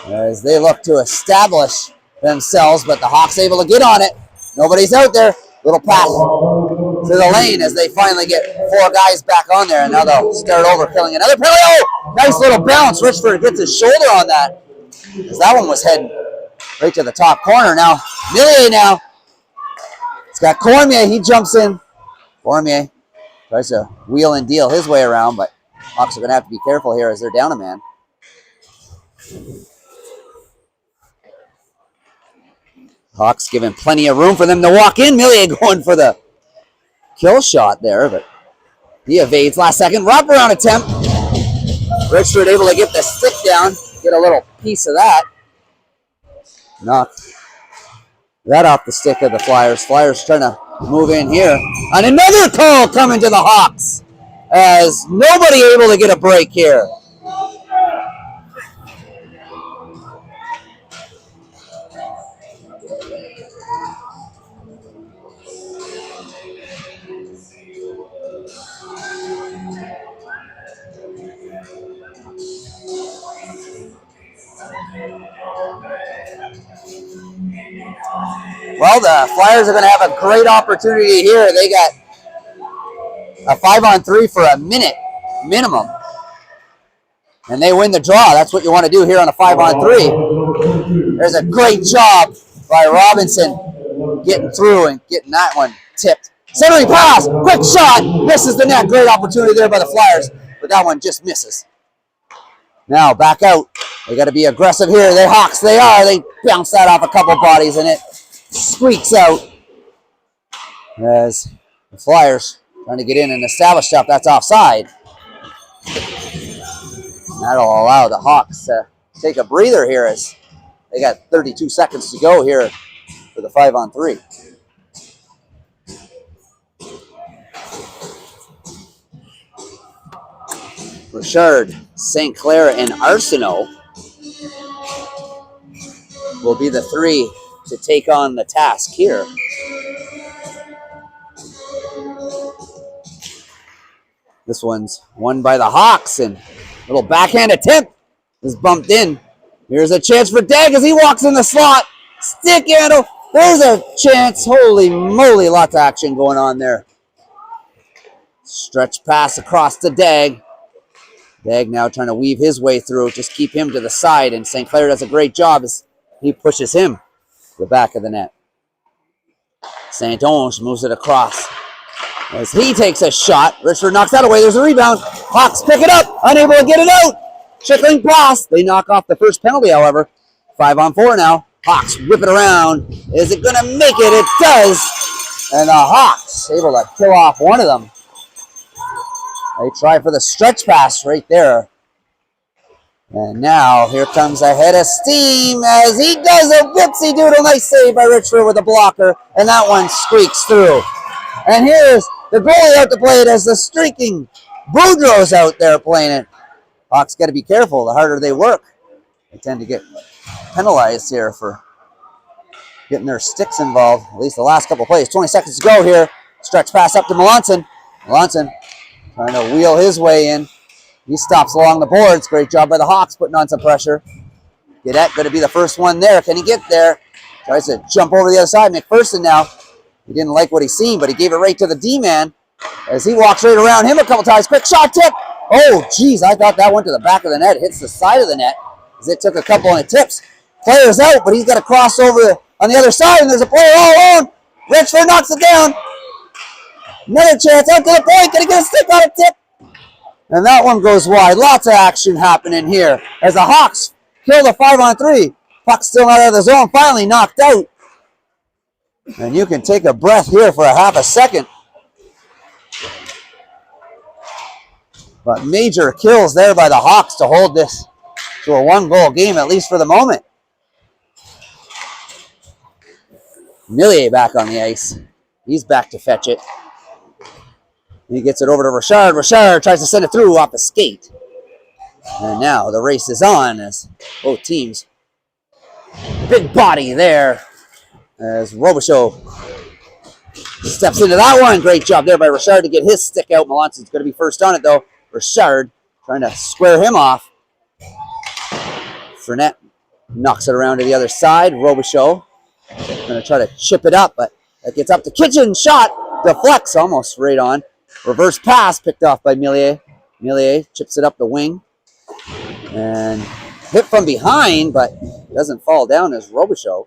as they look to establish themselves, but the Hawks able to get on it. Nobody's out there. Little pass to the lane as they finally get 4 guys back on there, and now they'll start over, killing another penalty. Oh, nice little bounce. Richford gets his shoulder on that, as that one was heading right to the top corner. Now, Millier now. It's got Cormier. He jumps in. Cormier tries to wheel and deal his way around, but Hawks are going to have to be careful here as they're down a man. Hawks giving plenty of room for them to walk in. Millier going for the kill shot there, but he evades last second. Wraparound attempt. Richford able to get the stick down, get a little piece of that. Knock that off the stick of the Flyers. Flyers trying to move in here. And another call coming to the Hawks, as nobody able to get a break here. Well, the Flyers are going to have a great opportunity here. They got a 5-on-3 for a minute minimum, and they win the draw. That's what you want to do here on a 5-on-3. There's a great job by Robinson getting through and getting that one tipped. Centering pass, quick shot, misses the net. Great opportunity there by the Flyers, but that one just misses. Now back out. They got to be aggressive here. They're Hawks. They are. They bounce that off a couple bodies, and it squeaks out as the Flyers trying to get in and establish stuff. That's offside. That'll allow the Hawks to take a breather here as they got 32 seconds to go here for the 5-on-3. Richard, St. Clair, and Arsenault will be the 3 to take on the task here. This one's won by the Hawks, and a little backhand attempt is bumped in. Here's a chance for Dag as he walks in the slot. Stick handle. There's a chance. Holy moly, lots of action going on there. Stretch pass across to Dag. Dag now trying to weave his way through, just keep him to the side, and St. Clair does a great job as he pushes him to the back of the net. St. Onge moves it across as he takes a shot. Richford knocks that away. There's a rebound. Hawks pick it up, unable to get it out. Trickling pass. They knock off the first penalty, however. 5-on-4 now. Hawks whip it around. Is it going to make it? It does. And the Hawks able to kill off one of them. They try for the stretch pass right there. And now here comes a head of steam as he does a whoopsie doodle. Nice save by Richford with a blocker. And that one squeaks through. And here's the goalie out to play it as the streaking Boudreaux's out there playing it. Hawks got to be careful. The harder they work, they tend to get penalized here for getting their sticks involved. At least the last couple of plays. 20 seconds to go here. Stretch pass up to Melanson. Melanson trying to wheel his way in. He stops along the boards. Great job by the Hawks putting on some pressure. Guedette going to be the first one there. Can he get there? Tries to jump over the other side. McPherson now He didn't like what he seen, but he gave it right to the D-man as he walks right around him a couple times. Quick shot tip. Oh, geez, I thought that went to the back of the net. It hits the side of the net as it took a couple and it tips. Player's out, but he's got to cross over on the other side, and there's a player all alone. Richford knocks it down. Another chance out to the point. Gonna get a stick on a tip. And that one goes wide. Lots of action happening here as the Hawks kill the 5-on-3. Puck's still not out of the zone. Finally knocked out. And you can take a breath here for a half a second. But major kills there by the Hawks to hold this to a 1-goal game, at least for the moment. Millier back on the ice. He's back to fetch it. He gets it over to Richard. Richard tries to send it through off the skate. And now the race is on as both teams. Big body there as Robichaud steps into that one. Great job there by Richard to get his stick out. Melantson's going to be first on it, though. Richard trying to square him off. Fournette knocks it around to the other side. Robichaud going to try to chip it up, but it gets up to Kitchen. Shot deflects almost right on. Reverse pass picked off by Millier. Millier chips it up the wing. And hit from behind, but doesn't fall down as Robichaud.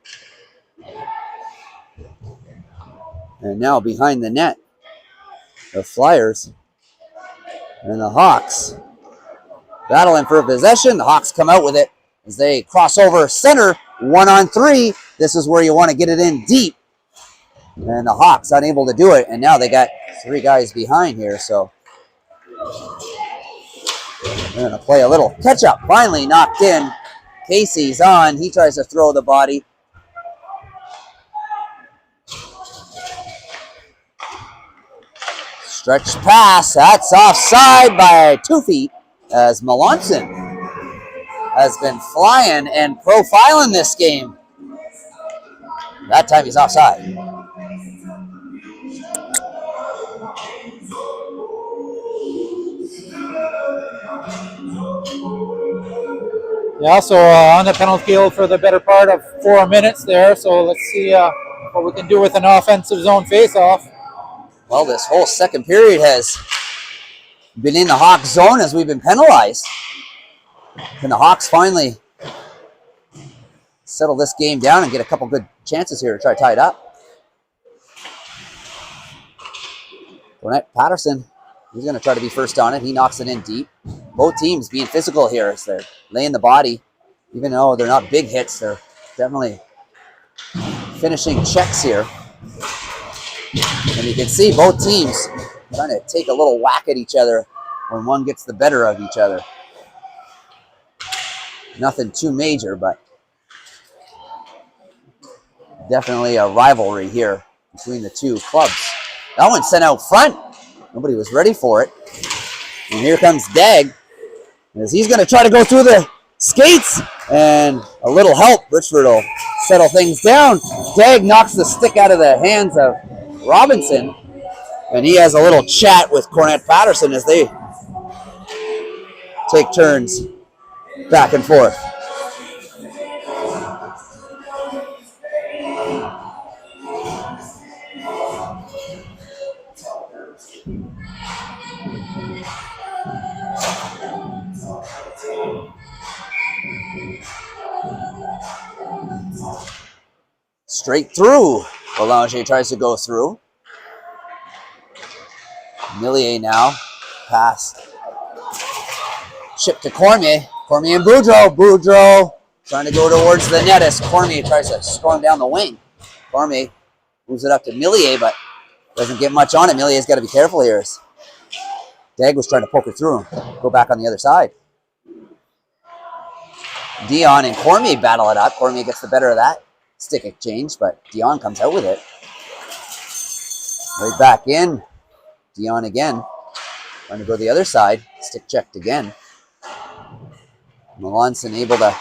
And now behind the net, the Flyers and the Hawks battling for possession. The Hawks come out with it as they cross over center, 1-on-3. This is where you want to get it in deep. And the Hawks unable to do it. And now they got 3 guys behind here, so they're going to play a little catch-up. Finally knocked in. Casey's on. He tries to throw the body. Stretch pass. That's offside by 2 feet as Melanson has been flying and profiling this game. That time he's offside. Yeah, so on the penalty kill for the better part of 4 minutes there. So let's see what we can do with an offensive zone face-off. Well, this whole second period has been in the Hawks zone as we've been penalized. Can the Hawks finally settle this game down and get a couple good chances here to try to tie it up? Cornette Patterson, he's going to try to be first on it. He knocks it in deep. Both teams being physical here as they're laying the body. Even though they're not big hits, they're definitely finishing checks here. And you can see both teams trying to take a little whack at each other when one gets the better of each other. Nothing too major, but definitely a rivalry here between the two clubs. That one sent out front. Nobody was ready for it. And here comes Dag as he's going to try to go through the skates. And a little help. Richford will settle things down. Dag knocks the stick out of the hands of Robinson. And he has a little chat with Cornette Patterson as they take turns back and forth. Straight through. Belanger tries to go through. Millier now. Pass. Chip to Cormier. Cormier and Boudreau. Boudreau trying to go towards the net as Cormier tries to storm down the wing. Cormier moves it up to Millier, but doesn't get much on it. Millier's got to be careful here. Dag was trying to poke it through him. Go back on the other side. Dion and Cormier battle it up. Cormier gets the better of that stick exchange, but Dion comes out with it. Right back in. Dion again. Trying to go the other side. Stick checked again. Melanson able to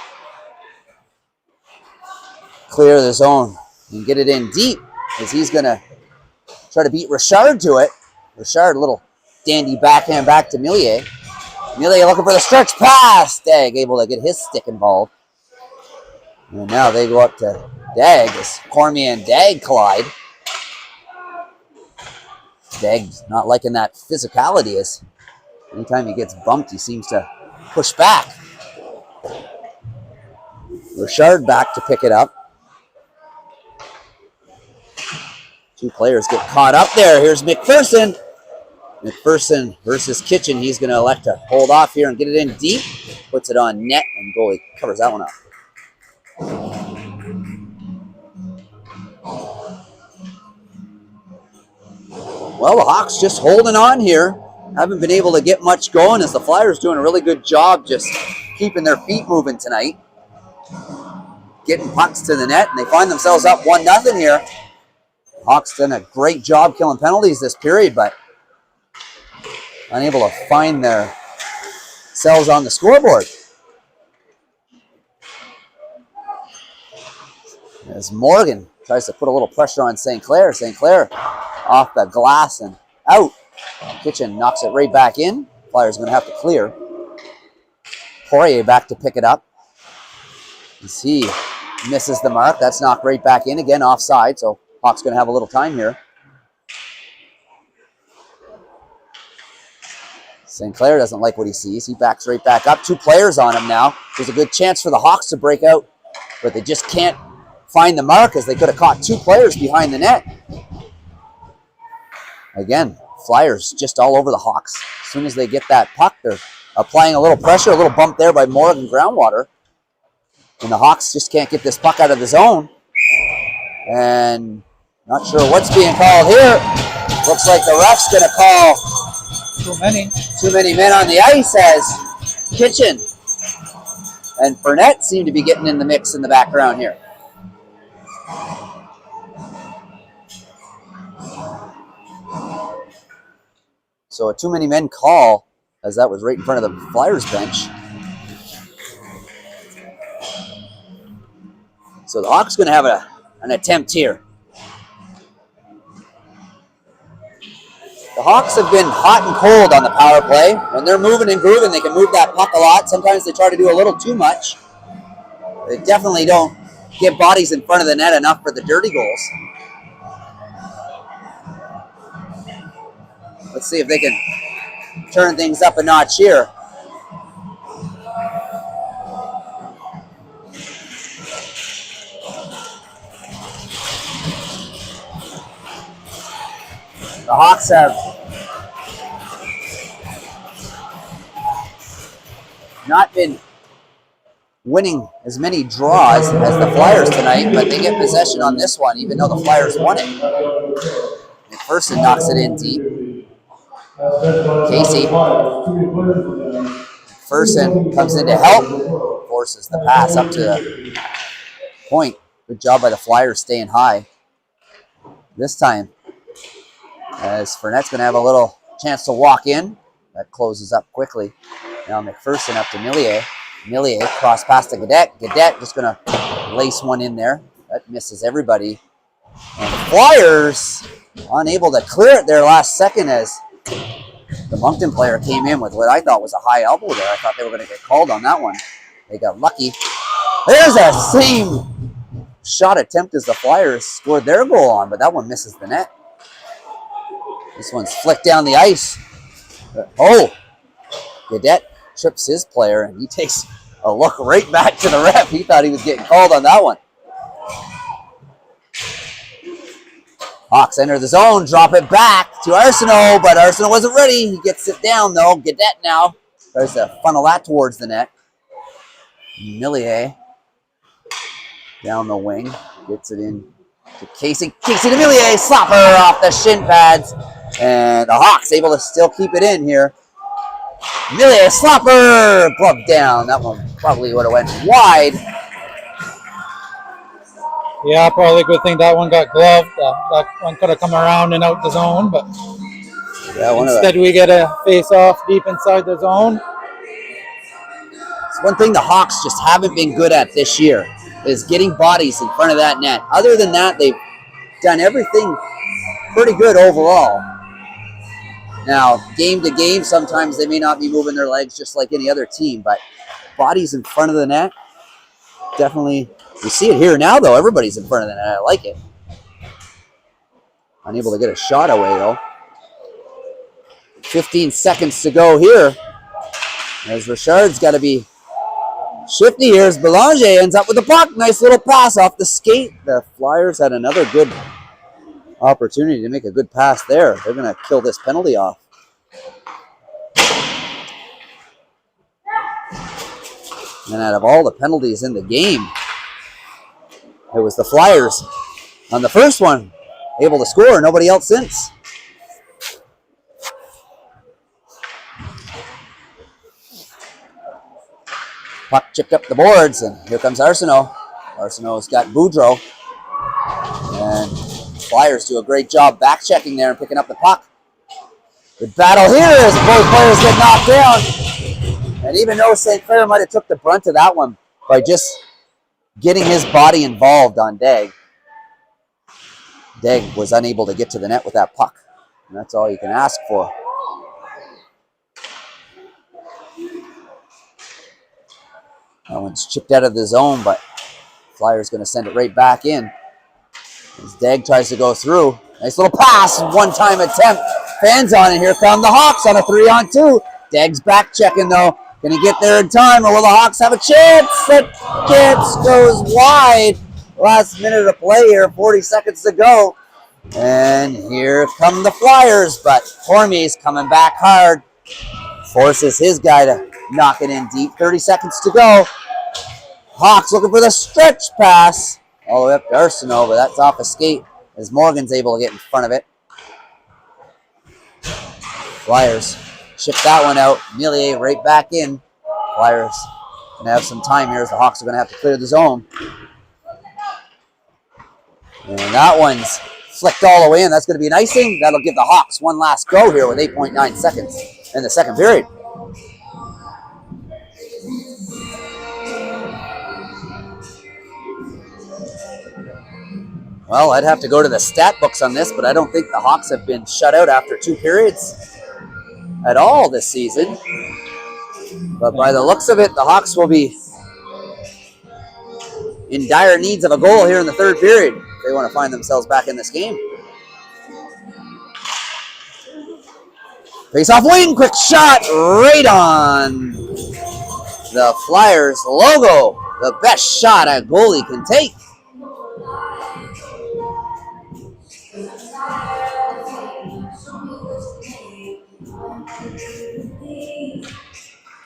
clear the zone and get it in deep as he's going to try to beat Richard to it. Richard, a little dandy backhand back to Millier. Millier looking for the stretch pass. Dag able to get his stick involved. And now they go up to Dag as Cormier and Dag collide. Degg not liking that physicality. Is anytime he gets bumped, he seems to push back. Richard back to pick it up. Two players get caught up there. Here's McPherson. McPherson versus Kitchen. He's going to elect to hold off here and get it in deep. Puts it on net, and goalie covers that one up. Well, the Hawks just holding on here. Haven't been able to get much going as the Flyers doing a really good job just keeping their feet moving tonight. Getting pucks to the net, and they find themselves up 1-0 here. Hawks done a great job killing penalties this period, but unable to find their selves on the scoreboard. As Morgan tries to put a little pressure on St. Clair. St. Clair off the glass and out. Kitchen knocks it right back in. Flyers going to have to clear. Poirier back to pick it up. As he misses the mark, that's knocked right back in. Again, offside, so Hawks going to have a little time here. St. Clair doesn't like what he sees. He backs right back up. Two players on him now. There's a good chance for the Hawks to break out, but they just can't find the mark as they could have caught two players behind the net. Again, Flyers just all over the Hawks. As soon as they get that puck, they're applying a little pressure, a little bump there by Morgan Groundwater. And the Hawks just can't get this puck out of the zone. And not sure what's being called here. Looks like the ref's going to call too many men on the ice as Kitchen and Burnett seem to be getting in the mix in the background here. So a too many men call, as that was right in front of the Flyers bench. So the Hawks going to have an attempt here. The Hawks have been hot and cold on the power play. When they're moving and grooving, they can move that puck a lot. Sometimes they try to do a little too much. They definitely don't get bodies in front of the net enough for the dirty goals. Let's see if they can turn things up a notch here. The Hawks have not been winning as many draws as the Flyers tonight, but they get possession on this one, even though the Flyers won it. McPherson knocks it in deep. Casey. McPherson comes in to help. Forces the pass up to the point. Good job by the Flyers staying high. This time, as Furnet's going to have a little chance to walk in. That closes up quickly. Now McPherson up to Millier. Millier cross pass to Gadet. Gadet just going to lace one in there. That misses everybody. And the Flyers unable to clear it there last second as the Moncton player came in with what I thought was a high elbow there. I thought they were going to get called on that one. They got lucky. There's that same shot attempt as the Flyers scored their goal on, but that one misses the net. This one's flicked down the ice. Oh! Gadet trips his player, and he takes a look right back to the ref. He thought he was getting called on that one. Hawks enter the zone, drop it back to Arsenault, but Arsenault wasn't ready. He gets it down, though. Gadet now tries to funnel that towards the net. Millier down the wing, gets it in to Casey. Casey to Millier, slapper off the shin pads. And the Hawks able to still keep it in here. Millier, slapper, glove down. That one probably would have went wide. Yeah, probably a good thing that one got gloved. That one could have come around and out the zone, but yeah, instead we get a face-off deep inside the zone. It's one thing the Hawks just haven't been good at this year is getting bodies in front of that net. Other than that, they've done everything pretty good overall. Now, game to game, sometimes they may not be moving their legs just like any other team, but bodies in front of the net, definitely. You see it here now, though. Everybody's in front of the net. I like it. Unable to get a shot away, though. 15 seconds to go here. As Richard's got to be shifty here as Belanger ends up with the puck. Nice little pass off the skate. The Flyers had another good opportunity to make a good pass there. They're going to kill this penalty off. And out of all the penalties in the game, it was the Flyers on the first one able to score. Nobody else since. Puck chipped up the boards, and here comes Arsenault. Arsenault's got Boudreau. And Flyers do a great job back checking there and picking up the puck. Good battle here as both players get knocked down. And even though St. Clair might have took the brunt of that one by just getting his body involved on Degg, Degg was unable to get to the net with that puck. And that's all you can ask for. That one's chipped out of the zone, but Flyers going to send it right back in. As Degg tries to go through. Nice little pass, one-time attempt. Fans on it. Here come the Hawks on a 3-on-2. Degg's back checking though. Can he get there in time, or will the Hawks have a chance? That chance goes wide. Last minute of play here, 40 seconds to go. And here come the Flyers, but Cormier's coming back hard. Forces his guy to knock it in deep. 30 seconds to go. Hawks looking for the stretch pass. All the way up to Arsenault, but that's off a skate as Morgan's able to get in front of it. Flyers ship that one out. Millier right back in. Flyers going to have some time here as the Hawks are going to have to clear the zone. And that one's flicked all the way in. That's going to be an icing. That'll give the Hawks one last go here with 8.9 seconds in the second period. Well, I'd have to go to the stat books on this, but I don't think the Hawks have been shut out after 2 periods at all this season. But by the looks of it, the Hawks will be in dire needs of a goal here in the third period if they want to find themselves back in this game. Face-off wing, quick shot right on the Flyers logo. The best shot a goalie can take.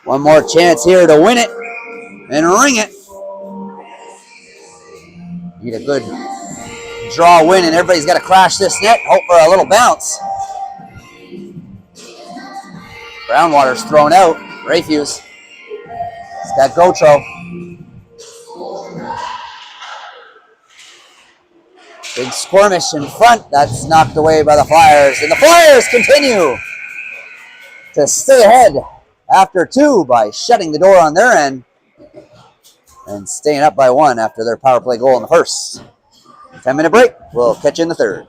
One more chance here to win it and ring it. Need a good draw win, and everybody's got to crash this net. Hope for a little bounce. Brownwater's thrown out. Rayfuse. It's got Gotro. Big skirmish in front. That's knocked away by the Flyers. And the Flyers continue to stay ahead after 2 by shutting the door on their end and staying up by 1 after their power play goal in the first. 10-minute break. We'll catch you in the third.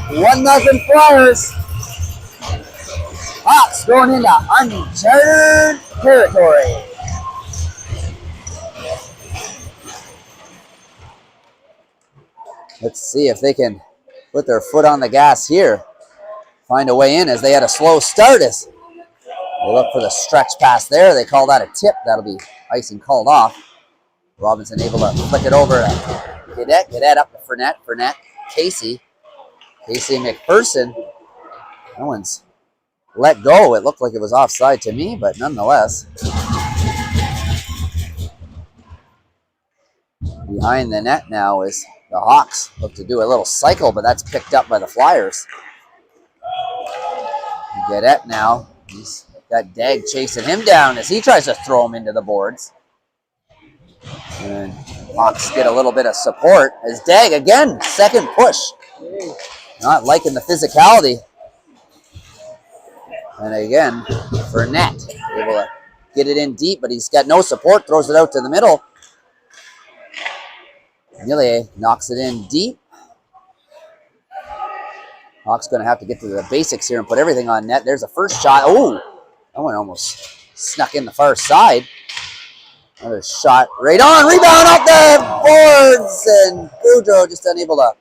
1-0 Flyers. Hawks going into uncharted territory. Let's see if they can put their foot on the gas here. Find a way in as they had a slow start. As they look for the stretch pass there. They call that a tip. That'll be icing called off. Robinson able to flick it over to Cadet. Cadet up to Fournette. Fournette, Casey. Casey McPherson. That one's let go. It looked like it was offside to me, but nonetheless. Behind the net now is the Hawks. Look to do a little cycle, but that's picked up by the Flyers. Cadet now. He's got Dag chasing him down as he tries to throw him into the boards. And Hawks get a little bit of support as Dag again, second push. Not liking the physicality. And again, Fournette able to get it in deep, but he's got no support, throws it out to the middle. Millier knocks it in deep. Hawks going to have to get to the basics here and put everything on net. There's a first shot. Oh, that one almost snuck in the far side. Another shot right on. Rebound off the boards. And Boudreau just unable to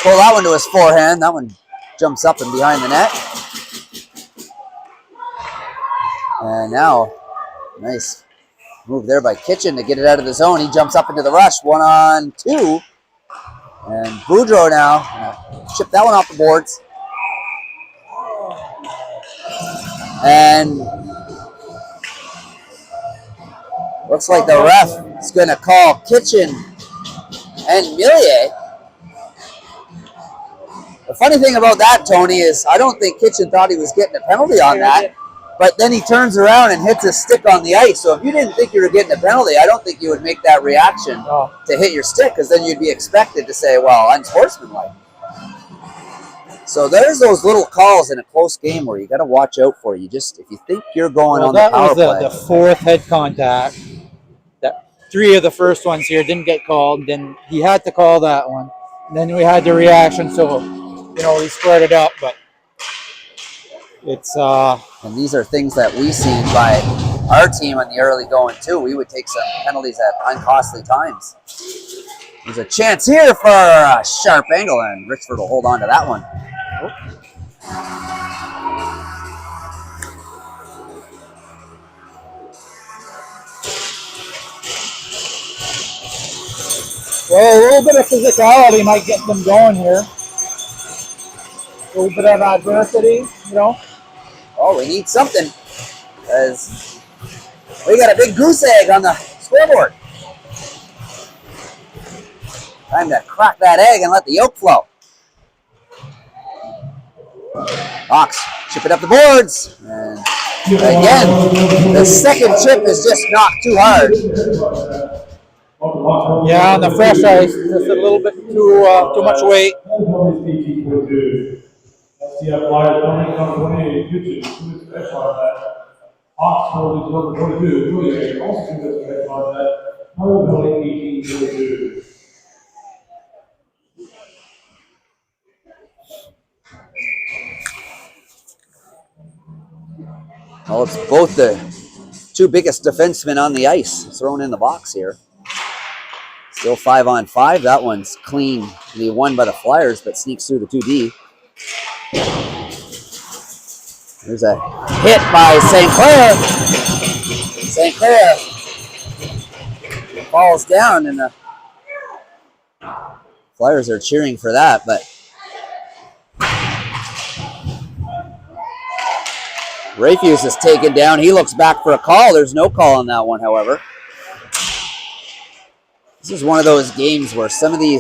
pull that one to his forehand. That one jumps up and behind the net. And now, nice move there by Kitchen to get it out of the zone. He jumps up into the rush. 1-on-2. And Boudreau now chip that one off the boards. And looks like the ref is going to call Kitchen and Millier. The funny thing about that, Tony, is I don't think Kitchen thought he was getting a penalty on that. But then he turns around and hits his stick on the ice. So if you didn't think you were getting a penalty, I don't think you would make that reaction to hit your stick, because then you'd be expected to say, well, unsportsmanlike. So there's those little calls in a close game where you got to watch out for. You just, if you think you're going on the power play. That was the fourth head contact. That 3 of the first ones here didn't get called. Then he had to call that one. And then we had the reaction. So, we squared it up, but it's and these are things that we seen by our team on the early going too. We would take some penalties at uncostly times. There's a chance here for a sharp angle, and Richford will hold on to that one. Well, a little bit of physicality might get them going here. A little bit of adversity, Oh, we need something, because we got a big goose egg on the scoreboard. Time to crack that egg and let the yolk flow. Hawks chip it up the boards. And again, the second chip is just knocked too hard. Yeah, on the fresh ice, just a little bit too much weight. Well, it's both the two biggest defensemen on the ice thrown in the box here. Still 5-on-5. That one's cleanly won by the Flyers, but sneaks through the 2D. There's a hit by St. Clair. St. Clair falls down, and the Flyers are cheering for that, but Rayfuse is taken down. He looks back for a call. There's no call on that one, however. This is one of those games where some of the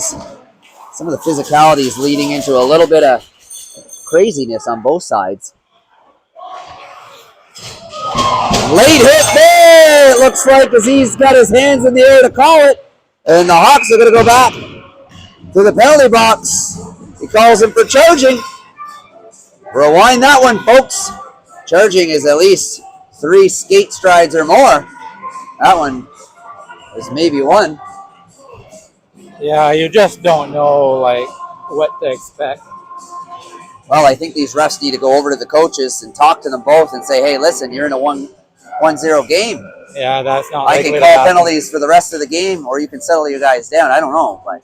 physicality is leading into a little bit of craziness on both sides. Late hit there, it looks like, as he's got his hands in the air to call it. And the Hawks are going to go back to the penalty box. He calls him for charging. Rewind that one, folks. Charging is at least 3 skate strides or more. That one is maybe 1. Yeah, you just don't know what to expect. Well, I think these refs need to go over to the coaches and talk to them both and say, hey, listen, you're in a 1-0 game. Yeah, that's not I likely can to call happen. penalties for the rest of the game, or you can settle your guys down. I don't know, but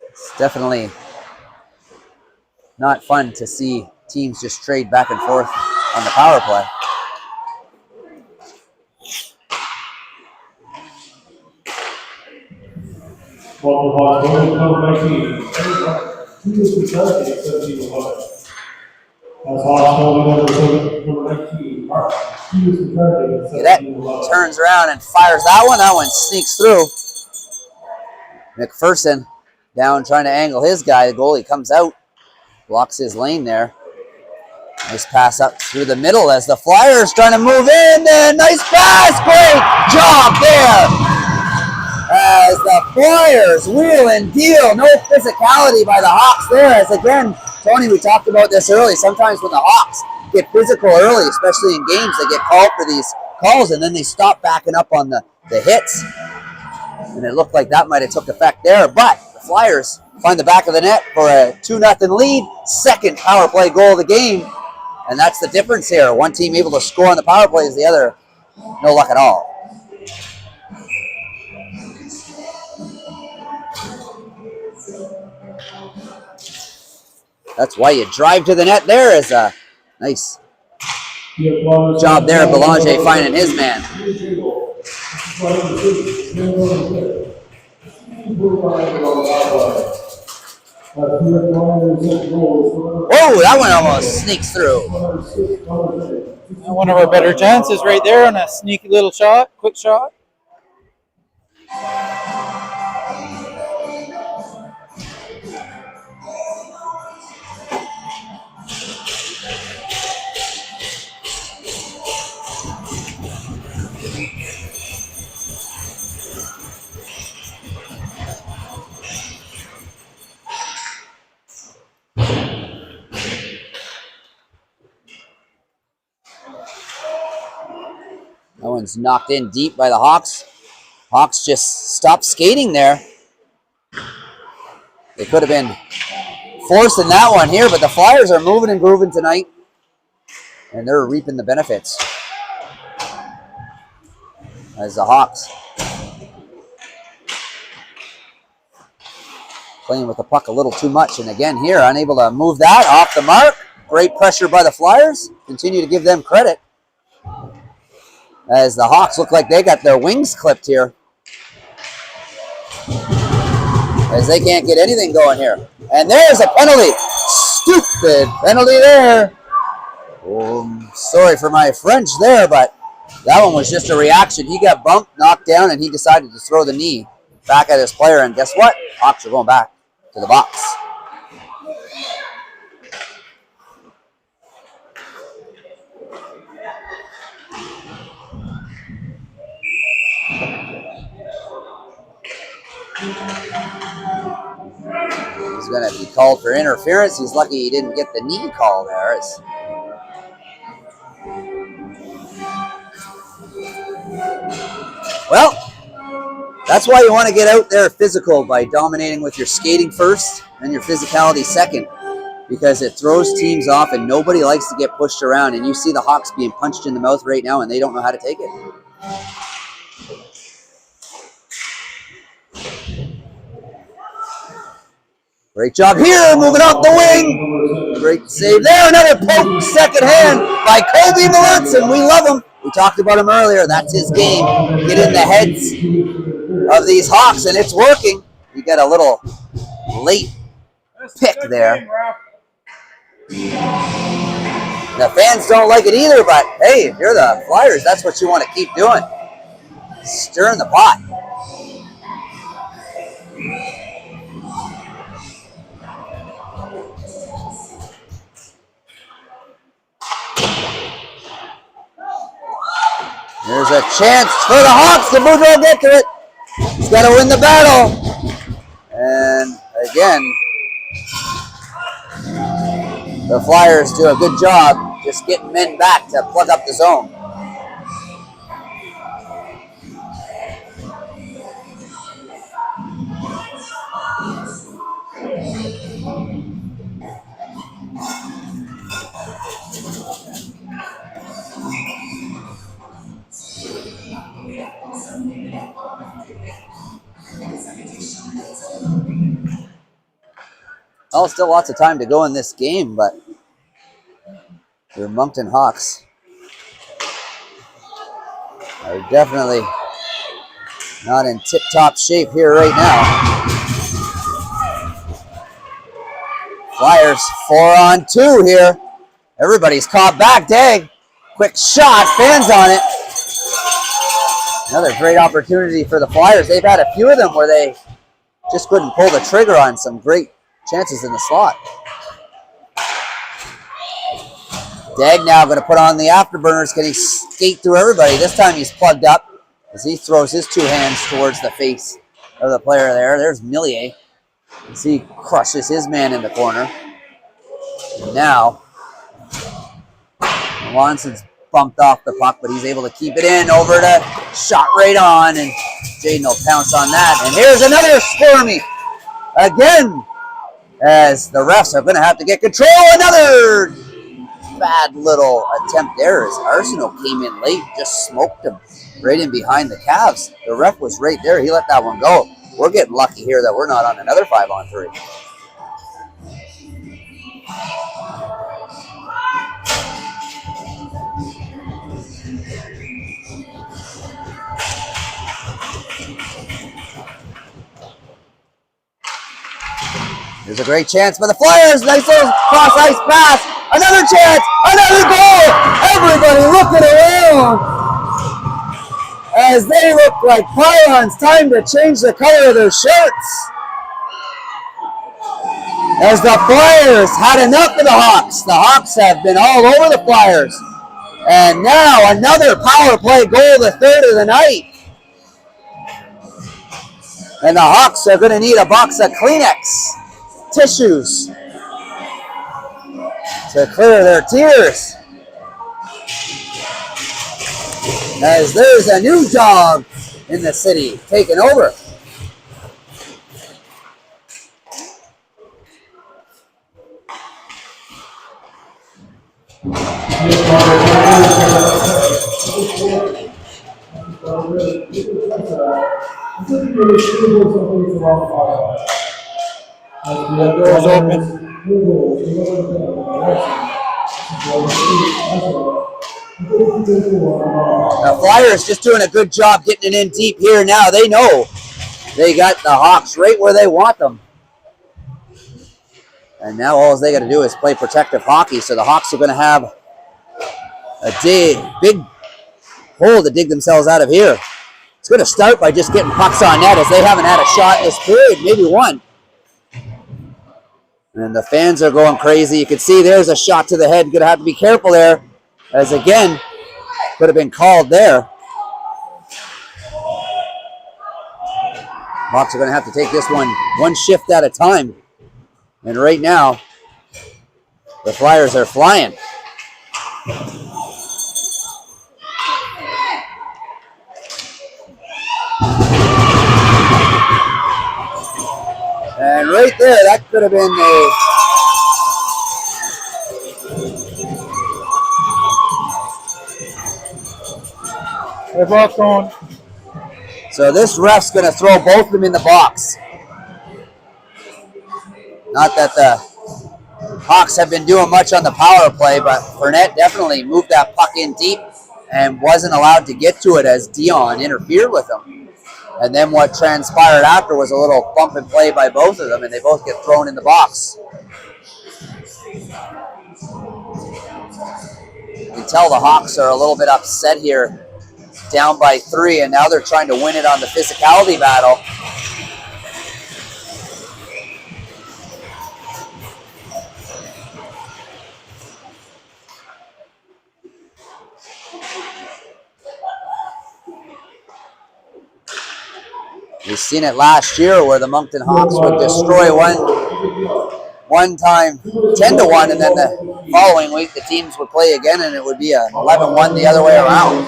it's definitely not fun to see teams just trade back and forth on the power play. Cadet turns around and fires that one. That one sneaks through. McPherson down trying to angle his guy. The goalie comes out, blocks his lane there. Nice pass up through the middle as the Flyers trying to move in. And nice pass. Great job there. As the Flyers wheel and deal. No physicality by the Hawks there. As again, Tony, we talked about this early. Sometimes when the Hawks get physical early, especially in games, they get called for these calls and then they stop backing up on the hits. And it looked like that might have took effect there. But the Flyers find the back of the net for a 2-0 lead. Second power play goal of the game. And that's the difference here. One team able to score on the power plays, the other no luck at all. That's why you drive to the net there is a nice job there. Belanger finding his man. Whoa, that one almost sneaks through. One of our better chances right there on a sneaky little shot, quick shot. That one's knocked in deep by the Hawks. Hawks just stopped skating there. They could have been forcing that one here, but the Flyers are moving and grooving tonight. And they're reaping the benefits. As the Hawks playing with the puck a little too much. And again here, unable to move that off the mark. Great pressure by the Flyers. Continue to give them credit. As the Hawks look like they got their wings clipped here. As they can't get anything going here. And there's a penalty. Stupid penalty there. Sorry for my French there, but that one was just a reaction. He got bumped, knocked down, and he decided to throw the knee back at his player. And guess what? Hawks are going back to the box. He's going to be called for interference. He's lucky he didn't get the knee call there. Well, that's why you want to get out there physical by dominating with your skating first and your physicality second, because it throws teams off and nobody likes to get pushed around. And you see the Hawks being punched in the mouth right now and they don't know how to take it. Great job here, moving off the wing. Great save there. Another poke, second hand by Kobe Malutson. We love him. We talked about him earlier. That's his game. Get in the heads of these Hawks, and it's working. You got a little late pick there. The fans don't like it either, but hey, if you're the Flyers, that's what you want to keep doing. Stirring the pot. There's a chance for the Hawks. The Boudreaux will get to it. He's got to win the battle. And again, the Flyers do a good job just getting men back to plug up the zone. Well, still lots of time to go in this game, but your Moncton Hawks are definitely not in tip-top shape here right now. Flyers 4-on-2 here. Everybody's caught back. Dag. Quick shot. Fans on it. Another great opportunity for the Flyers. They've had a few of them where they just couldn't pull the trigger on some great chances in the slot. Dag now going to put on the afterburners. Can he skate through everybody? This time he's plugged up as he throws his two hands towards the face of the player there. There's Millier. As he crushes his man in the corner. And now, Wanson's bumped off the puck, but he's able to keep it in. Over to shot right on, and Jaden will pounce on that. And here's another Stormy. Again, as the refs are going to have to get control. Another bad little attempt there as Arsenault came in late, just smoked him right in behind the Cavs. The ref was right there. He let that one go. We're getting lucky here that we're not on another 5-on-3. There's a great chance for the Flyers. Nice little cross-ice pass. Another chance. Another goal. Everybody looking around as they look like pylons. Time to change the color of their shirts. As the Flyers had enough of the Hawks. The Hawks have been all over the Flyers. And now another power play goal, the third of the night. And the Hawks are going to need a box of Kleenex tissues to clear their tears. As there's a new dog in the city taking over. Doors open. The Flyers just doing a good job getting it in deep here now. They know they got the Hawks right where they want them. And now all they got to do is play protective hockey. So the Hawks are going to have a big hole to dig themselves out of here. It's going to start by just getting pucks on net as they haven't had a shot this period, maybe one. And the fans are going crazy. You can see there's a shot to the head. Going to have to be careful there, as again, could have been called there. Hawks are going to have to take this one shift at a time. And right now, the Flyers are flying. And right there, that could have been They're both going. So this ref's going to throw both of them in the box. Not that the Hawks have been doing much on the power play, but Burnett definitely moved that puck in deep and wasn't allowed to get to it as Dion interfered with him. And then what transpired after was a little bump and play by both of them, and they both get thrown in the box. You can tell the Hawks are a little bit upset here, down by 3, and now they're trying to win it on the physicality battle. We've seen it last year where the Moncton Hawks would destroy one time 10-1, and then the following week the teams would play again and it would be an 11-1 the other way around.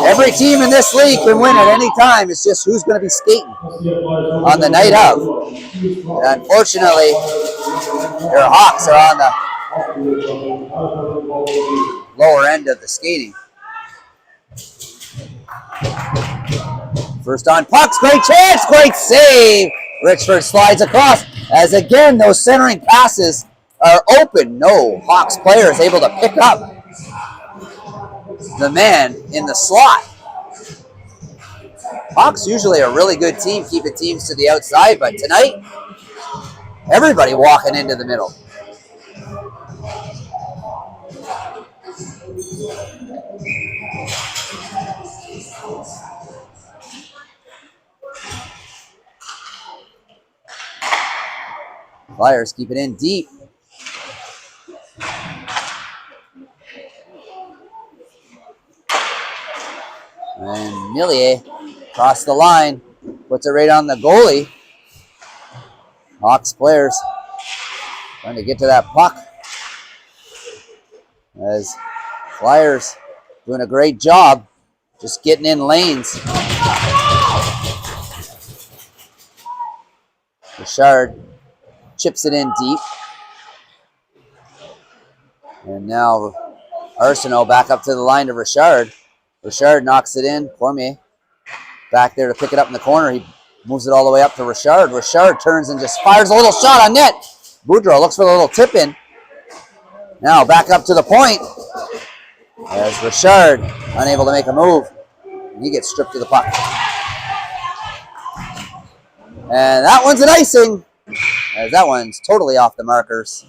Every team in this league can win at any time. It's just who's going to be skating on the night of. And unfortunately, your Hawks are on the lower end of the skating. First on pucks, great chance, great save. Richford slides across. As again, those centering passes are open. No Hawks player is able to pick up the man in the slot. Hawks usually a really good team, keeping teams to the outside, but tonight, everybody walking into the middle. Flyers keep it in deep. And Millier across the line, puts it right on the goalie. Hawks players trying to get to that puck. As Flyers doing a great job just getting in lanes. Richard chips it in deep. And now Arsenault back up to the line to Richard. Richard knocks it in. Cormier back there to pick it up in the corner. He moves it all the way up to Richard. Richard turns and just fires a little shot on net. Boudreau looks for the little tip in. Now back up to the point. As Richard unable to make a move. He gets stripped to the puck. And that one's an icing. As that one's totally off the markers.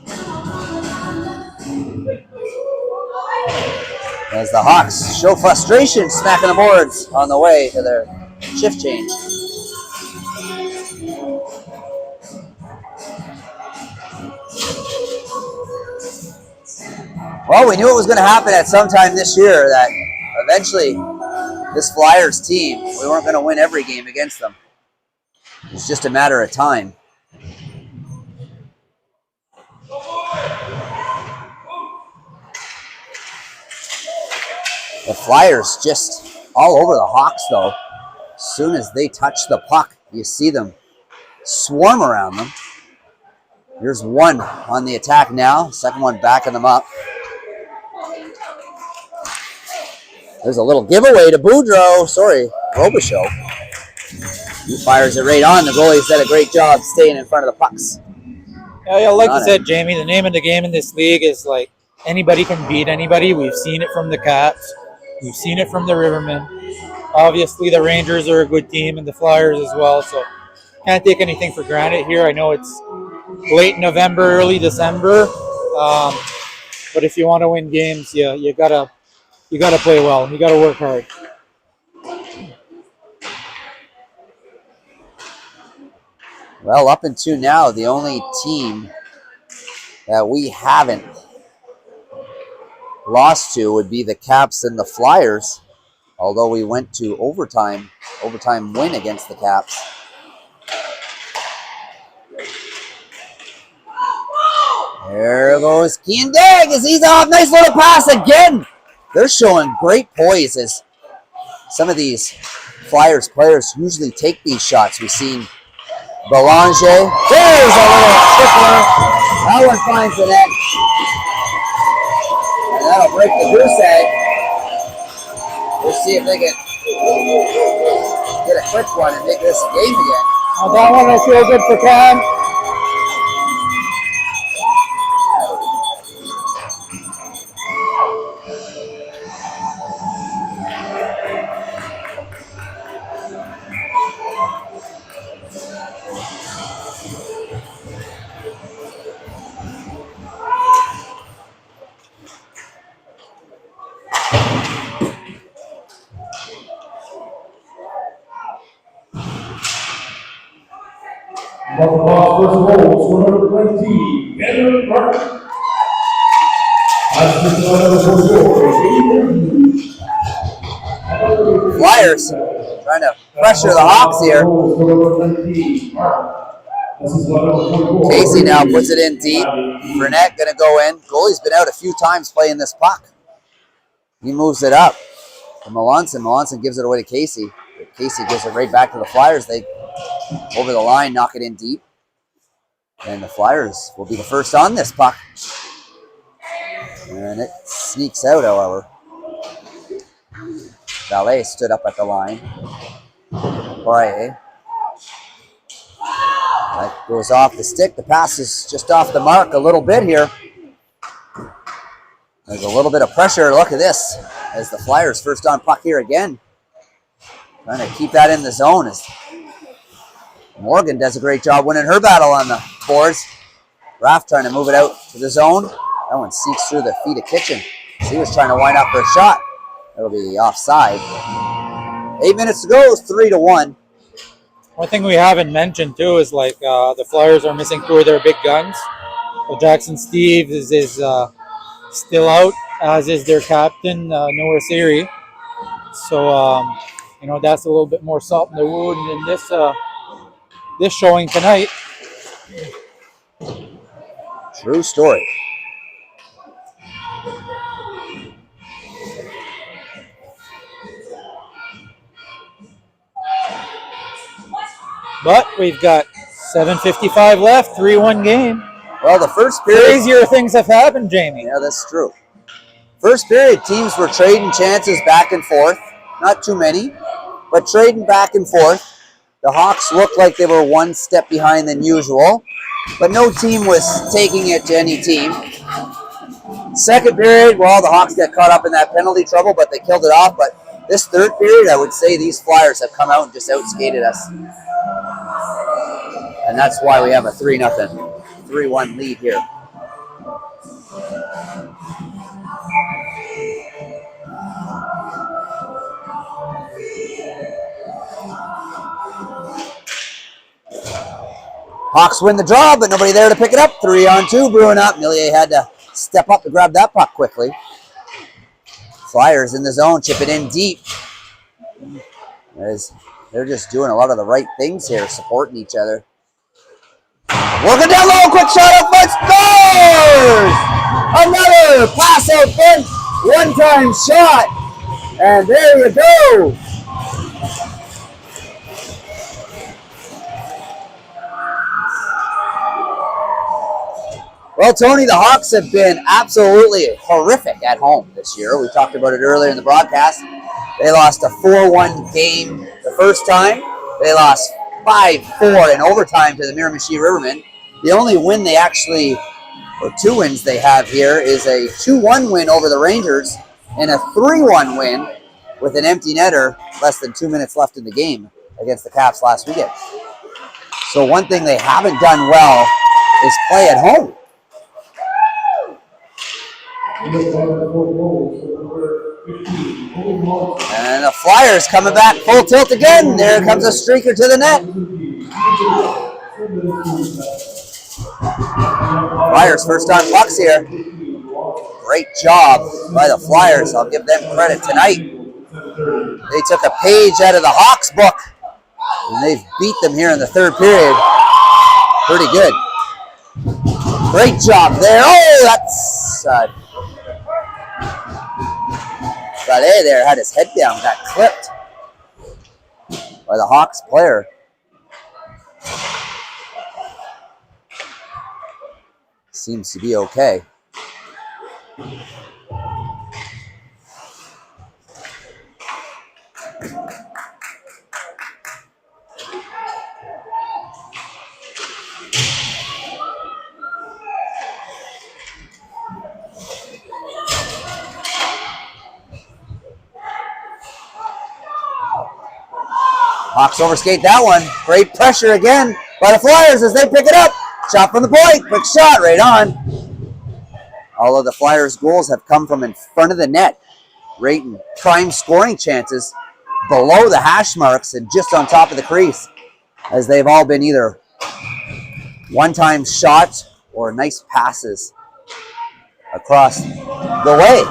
As the Hawks show frustration, smacking the boards on the way to their shift change. Well, we knew it was going to happen at some time this year, that eventually this Flyers team, we weren't going to win every game against them. It's just a matter of time. The Flyers just all over the Hawks, though. As soon as they touch the puck, you see them swarm around them. Here's one on the attack now. Second one backing them up. There's a little giveaway to Boudreau. Sorry, Robichaud. He fires it right on. The goalie's did a great job staying in front of the pucks. Yeah, like you said, Jamie, the name of the game in this league is like anybody can beat anybody. We've seen it from the Caps. We've seen it from the Rivermen. Obviously, the Rangers are a good team and the Flyers as well. So can't take anything for granted here. I know it's late November, early December. But if you want to win games, you gotta play well. You gotta work hard. Well, up until now, the only team that we haven't lost to would be the Caps and the Flyers, although we went to overtime win against the Caps. There goes Kiendag as he's off. Nice little pass again. They're showing great poise as some of these Flyers players usually take these shots. We've seen Belanger. There's a little tickler. That one finds the net. And that'll break the goose egg. We'll see if they can get a quick one and make this a game again. Well, that one will feel good for Cam. First goal, 120, Edward Martin. Flyers trying to pressure the Hawks here. Casey now puts it in deep. Burnett going to go in. Goalie's been out a few times playing this puck. He moves it up to Melanson. Melanson gives it away to Casey. Casey gives it right back to the Flyers. They over the line, knock it in deep. And the Flyers will be the first on this puck. And it sneaks out, however. Valet stood up at the line. Poirier. That goes off the stick. The pass is just off the mark a little bit here. There's a little bit of pressure. Look at this as the Flyers first on puck here again. Trying to keep that in the zone as Morgan does a great job winning her battle on the boards. Raff trying to move it out to the zone. That one sneaks through the feet of Kitchen. He was trying to wind up for a shot. That'll be offside. 8 minutes to go. It's 3-1. One thing we haven't mentioned too is like the Flyers are missing two of their big guns. So Jackson Steve is still out, as is their captain, Noah Siri. So that's a little bit more salt in the wound in this showing tonight. True story. But we've got 7:55 left, 3-1 game. Well, the first period... Crazier things have happened, Jamie. Yeah, that's true. First period, teams were trading chances back and forth. Not too many, but trading back and forth. The Hawks looked like they were one step behind than usual, but no team was taking it to any team. Second period, well, the Hawks got caught up in that penalty trouble, but they killed it off. But this third period, I would say these Flyers have come out and just outskated us. And that's why we have a 3-1 lead here. Hawks win the draw, but nobody there to pick it up. 3-on-2, brewing up. Millier had to step up to grab that puck quickly. Flyers in the zone, chip it in deep. They're just doing a lot of the right things here, supporting each other. Working down low, quick shot up front, scores! Another pass out front, one-time shot, and there you go. Well, Tony, the Hawks have been absolutely horrific at home this year. We talked about it earlier in the broadcast. They lost a 4-1 game the first time. They lost 5-4 in overtime to the Miramichi Rivermen. The only win they actually, or two wins they have here, is a 2-1 win over the Rangers and a 3-1 win with an empty netter less than 2 minutes left in the game against the Caps last weekend. So one thing they haven't done well is play at home. And the Flyers coming back full tilt again. There comes a streaker to the net. Flyers first on pucks here. Great job by the Flyers. I'll give them credit tonight. They took a page out of the Hawks book, and they've beat them here in the third period. Pretty good. Great job there. Oh, that's... Valet there had his head down, got clipped by the Hawks player. Seems to be okay. Hawks overskate that one. Great pressure again by the Flyers as they pick it up. Shot from the point. Quick shot right on. All of the Flyers' goals have come from in front of the net. Rating prime scoring chances below the hash marks and just on top of the crease, as they've all been either one-time shots or nice passes across the way.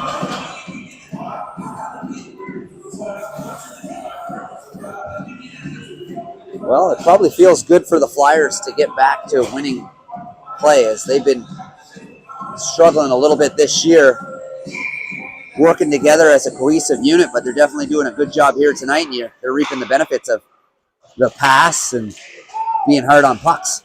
Well, it probably feels good for the Flyers to get back to winning play, as they've been struggling a little bit this year, working together as a cohesive unit, but they're definitely doing a good job here tonight, and they're reaping the benefits of the pass and being hard on pucks.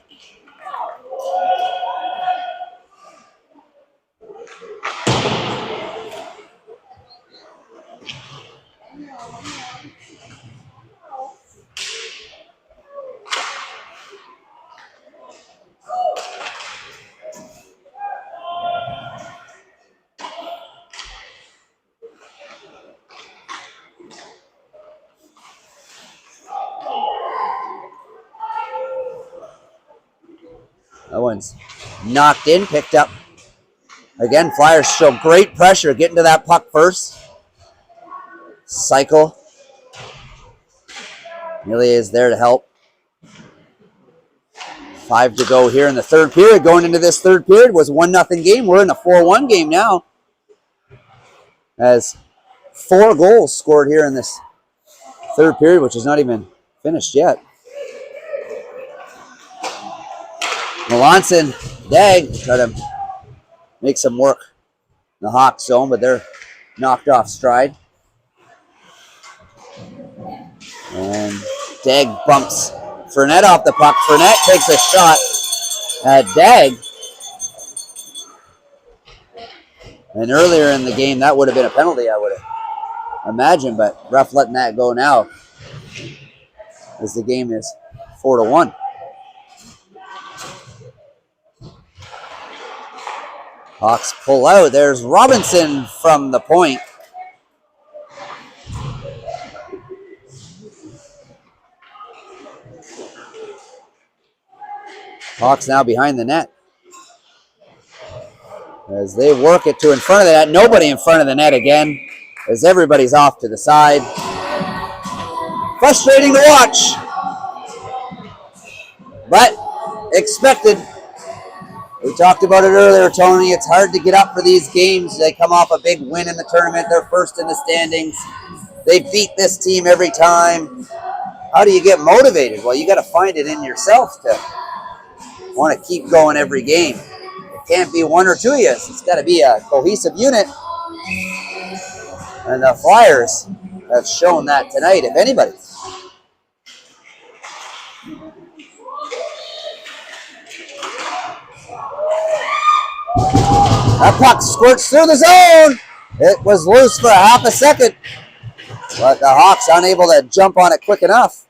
one's knocked in, picked up. Again, Flyers show great pressure getting to that puck first. Cycle. Millie is there to help. 5 to go here in the third period. Going into this third period was 1-0 game. We're in a 4-1 game now. As 4 goals scored here in this third period, which is not even finished yet. Melanson, Dag try to make some work in the Hawk zone, but they're knocked off stride. And Dag bumps Fournette off the puck. Fournette takes a shot at Dag. And earlier in the game, that would have been a penalty, I would have imagined, but ref letting that go now as the game is 4-1. Hawks pull out. There's Robinson from the point. Hawks now behind the net as they work it to in front of the net. Nobody in front of the net again as everybody's off to the side. Frustrating to watch, but expected. We talked about it earlier, Tony. It's hard to get up for these games. They come off a big win in the tournament. They're first in the standings. They beat this team every time. How do you get motivated? Well, you got to find it in yourself to want to keep going every game. It can't be one or two of you. It's got to be a cohesive unit. And the Flyers have shown that tonight, if anybody. That puck squirts through the zone. It was loose for a half a second, but the Hawks unable to jump on it quick enough.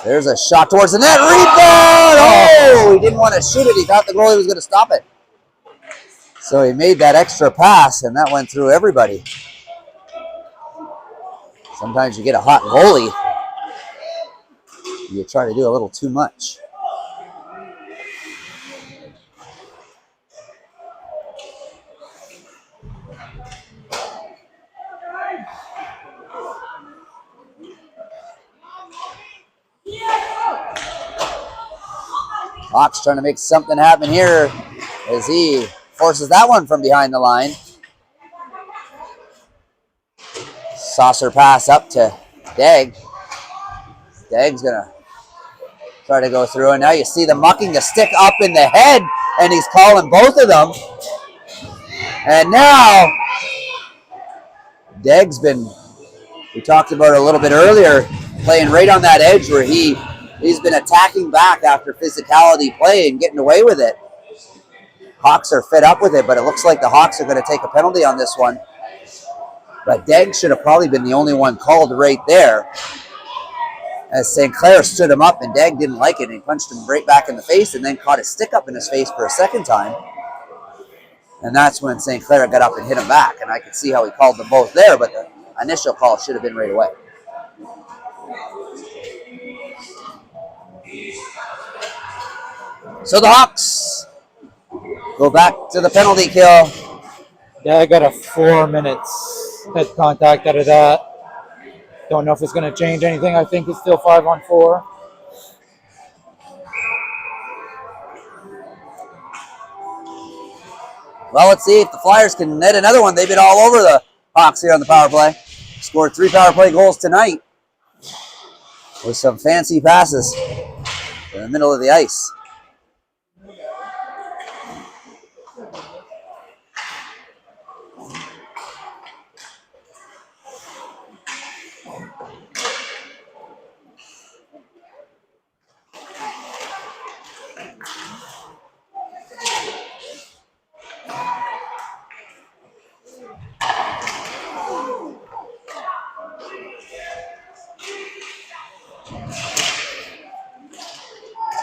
There's a shot towards the net. Rebound! Oh, he didn't want to shoot it. He thought the goalie was going to stop it. So he made that extra pass, and that went through everybody. Sometimes you get a hot goalie, you try to do a little too much. Hawks trying to make something happen here as he forces that one from behind the line. Saucer pass up to Dag. Dag's going to try to go through, and now you see the mucking the stick up in the head, and he's calling both of them. And now Dag's been, we talked about it a little bit earlier, playing right on that edge where he's been attacking back after physicality play and getting away with it. Hawks are fed up with it, but it looks like the Hawks are going to take a penalty on this one. But Dag should have probably been the only one called right there, as St. Clair stood him up, and Dag didn't like it, and he punched him right back in the face and then caught his stick up in his face for a second time. And that's when St. Clair got up and hit him back, and I could see how he called them both there, but the initial call should have been right away. So the Hawks go back to the penalty kill. Yeah, I got a 4 minutes head contact out of that. Don't know if it's going to change anything. I think it's still 5-on-4. Well, let's see if the Flyers can net another one. They've been all over the Hawks here on the power play. Scored 3 power play goals tonight with some fancy passes in the middle of the ice.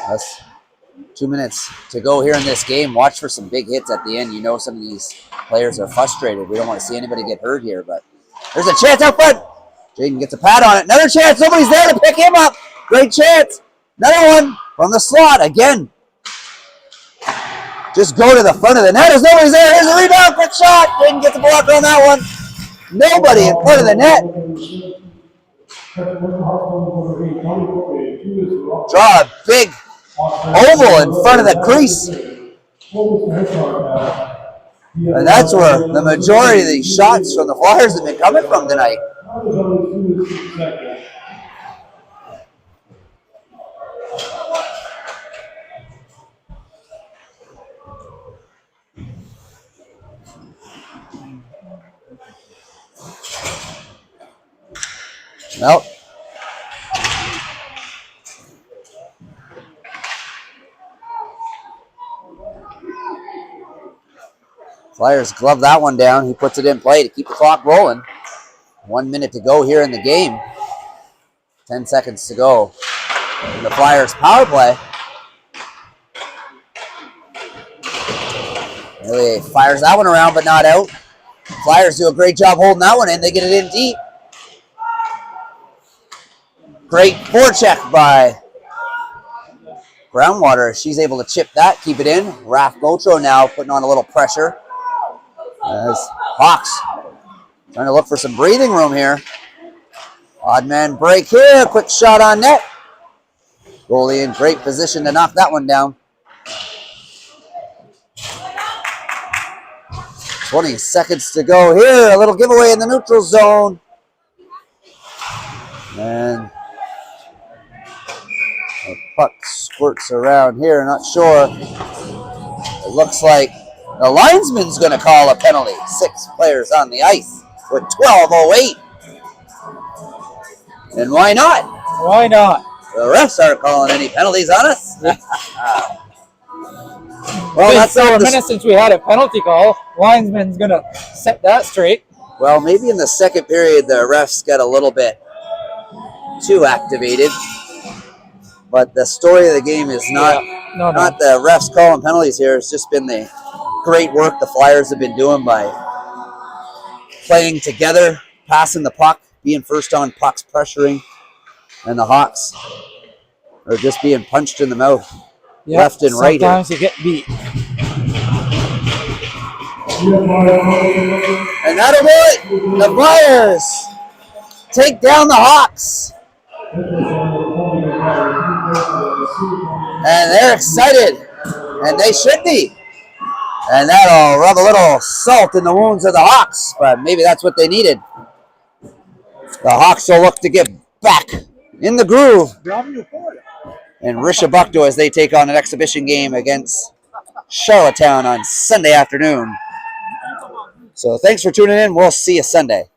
That's 2 minutes to go here in this game. Watch for some big hits at the end. You know some of these players are frustrated. We don't want to see anybody get hurt here, but there's a chance out front. Jaden gets a pad on it. Another chance. Nobody's there to pick him up. Great chance. Another one from the slot again. Just go to the front of the net. There's nobody's there. Here's a rebound. Quick shot. Didn't get the blocker on that one. Nobody in front of the net. Draw a big oval in front of the crease. And that's where the majority of these shots from the Flyers have been coming from tonight. Well, Flyers glove that one down. He puts it in play to keep the clock rolling. 1 minute to go here in the game. 10 seconds to go in the Flyers power play. Really fires that one around, but not out. Flyers do a great job holding that one in. They get it in deep. Great forecheck by Groundwater. She's able to chip that, keep it in. Raph Gotro now putting on a little pressure. As Hawks trying to look for some breathing room here. Odd man break here. Quick shot on net. Goalie in great position to knock that one down. 20 seconds to go here. A little giveaway in the neutral zone. And the puck squirts around here. Not sure. It looks like the linesman's going to call a penalty. 6 players on the ice with 12:08. And why not? Why not? The refs aren't calling any penalties on us. Well, that's a minute since we had a penalty call. Linesman's going to set that straight. Well, maybe in the second period, the refs got a little bit too activated. But the story of the game is not the refs calling penalties here. It's just been the great work the Flyers have been doing by playing together, passing the puck, being first on pucks, pressuring, and the Hawks are just being punched in the mouth, left and right. Sometimes you get beat. And that'll do it. The Flyers take down the Hawks. And they're excited. And they should be. And that'll rub a little salt in the wounds of the Hawks. But maybe that's what they needed. The Hawks will look to get back in the groove. And Rishabukto as they take on an exhibition game against Charlottetown on Sunday afternoon. So thanks for tuning in. We'll see you Sunday.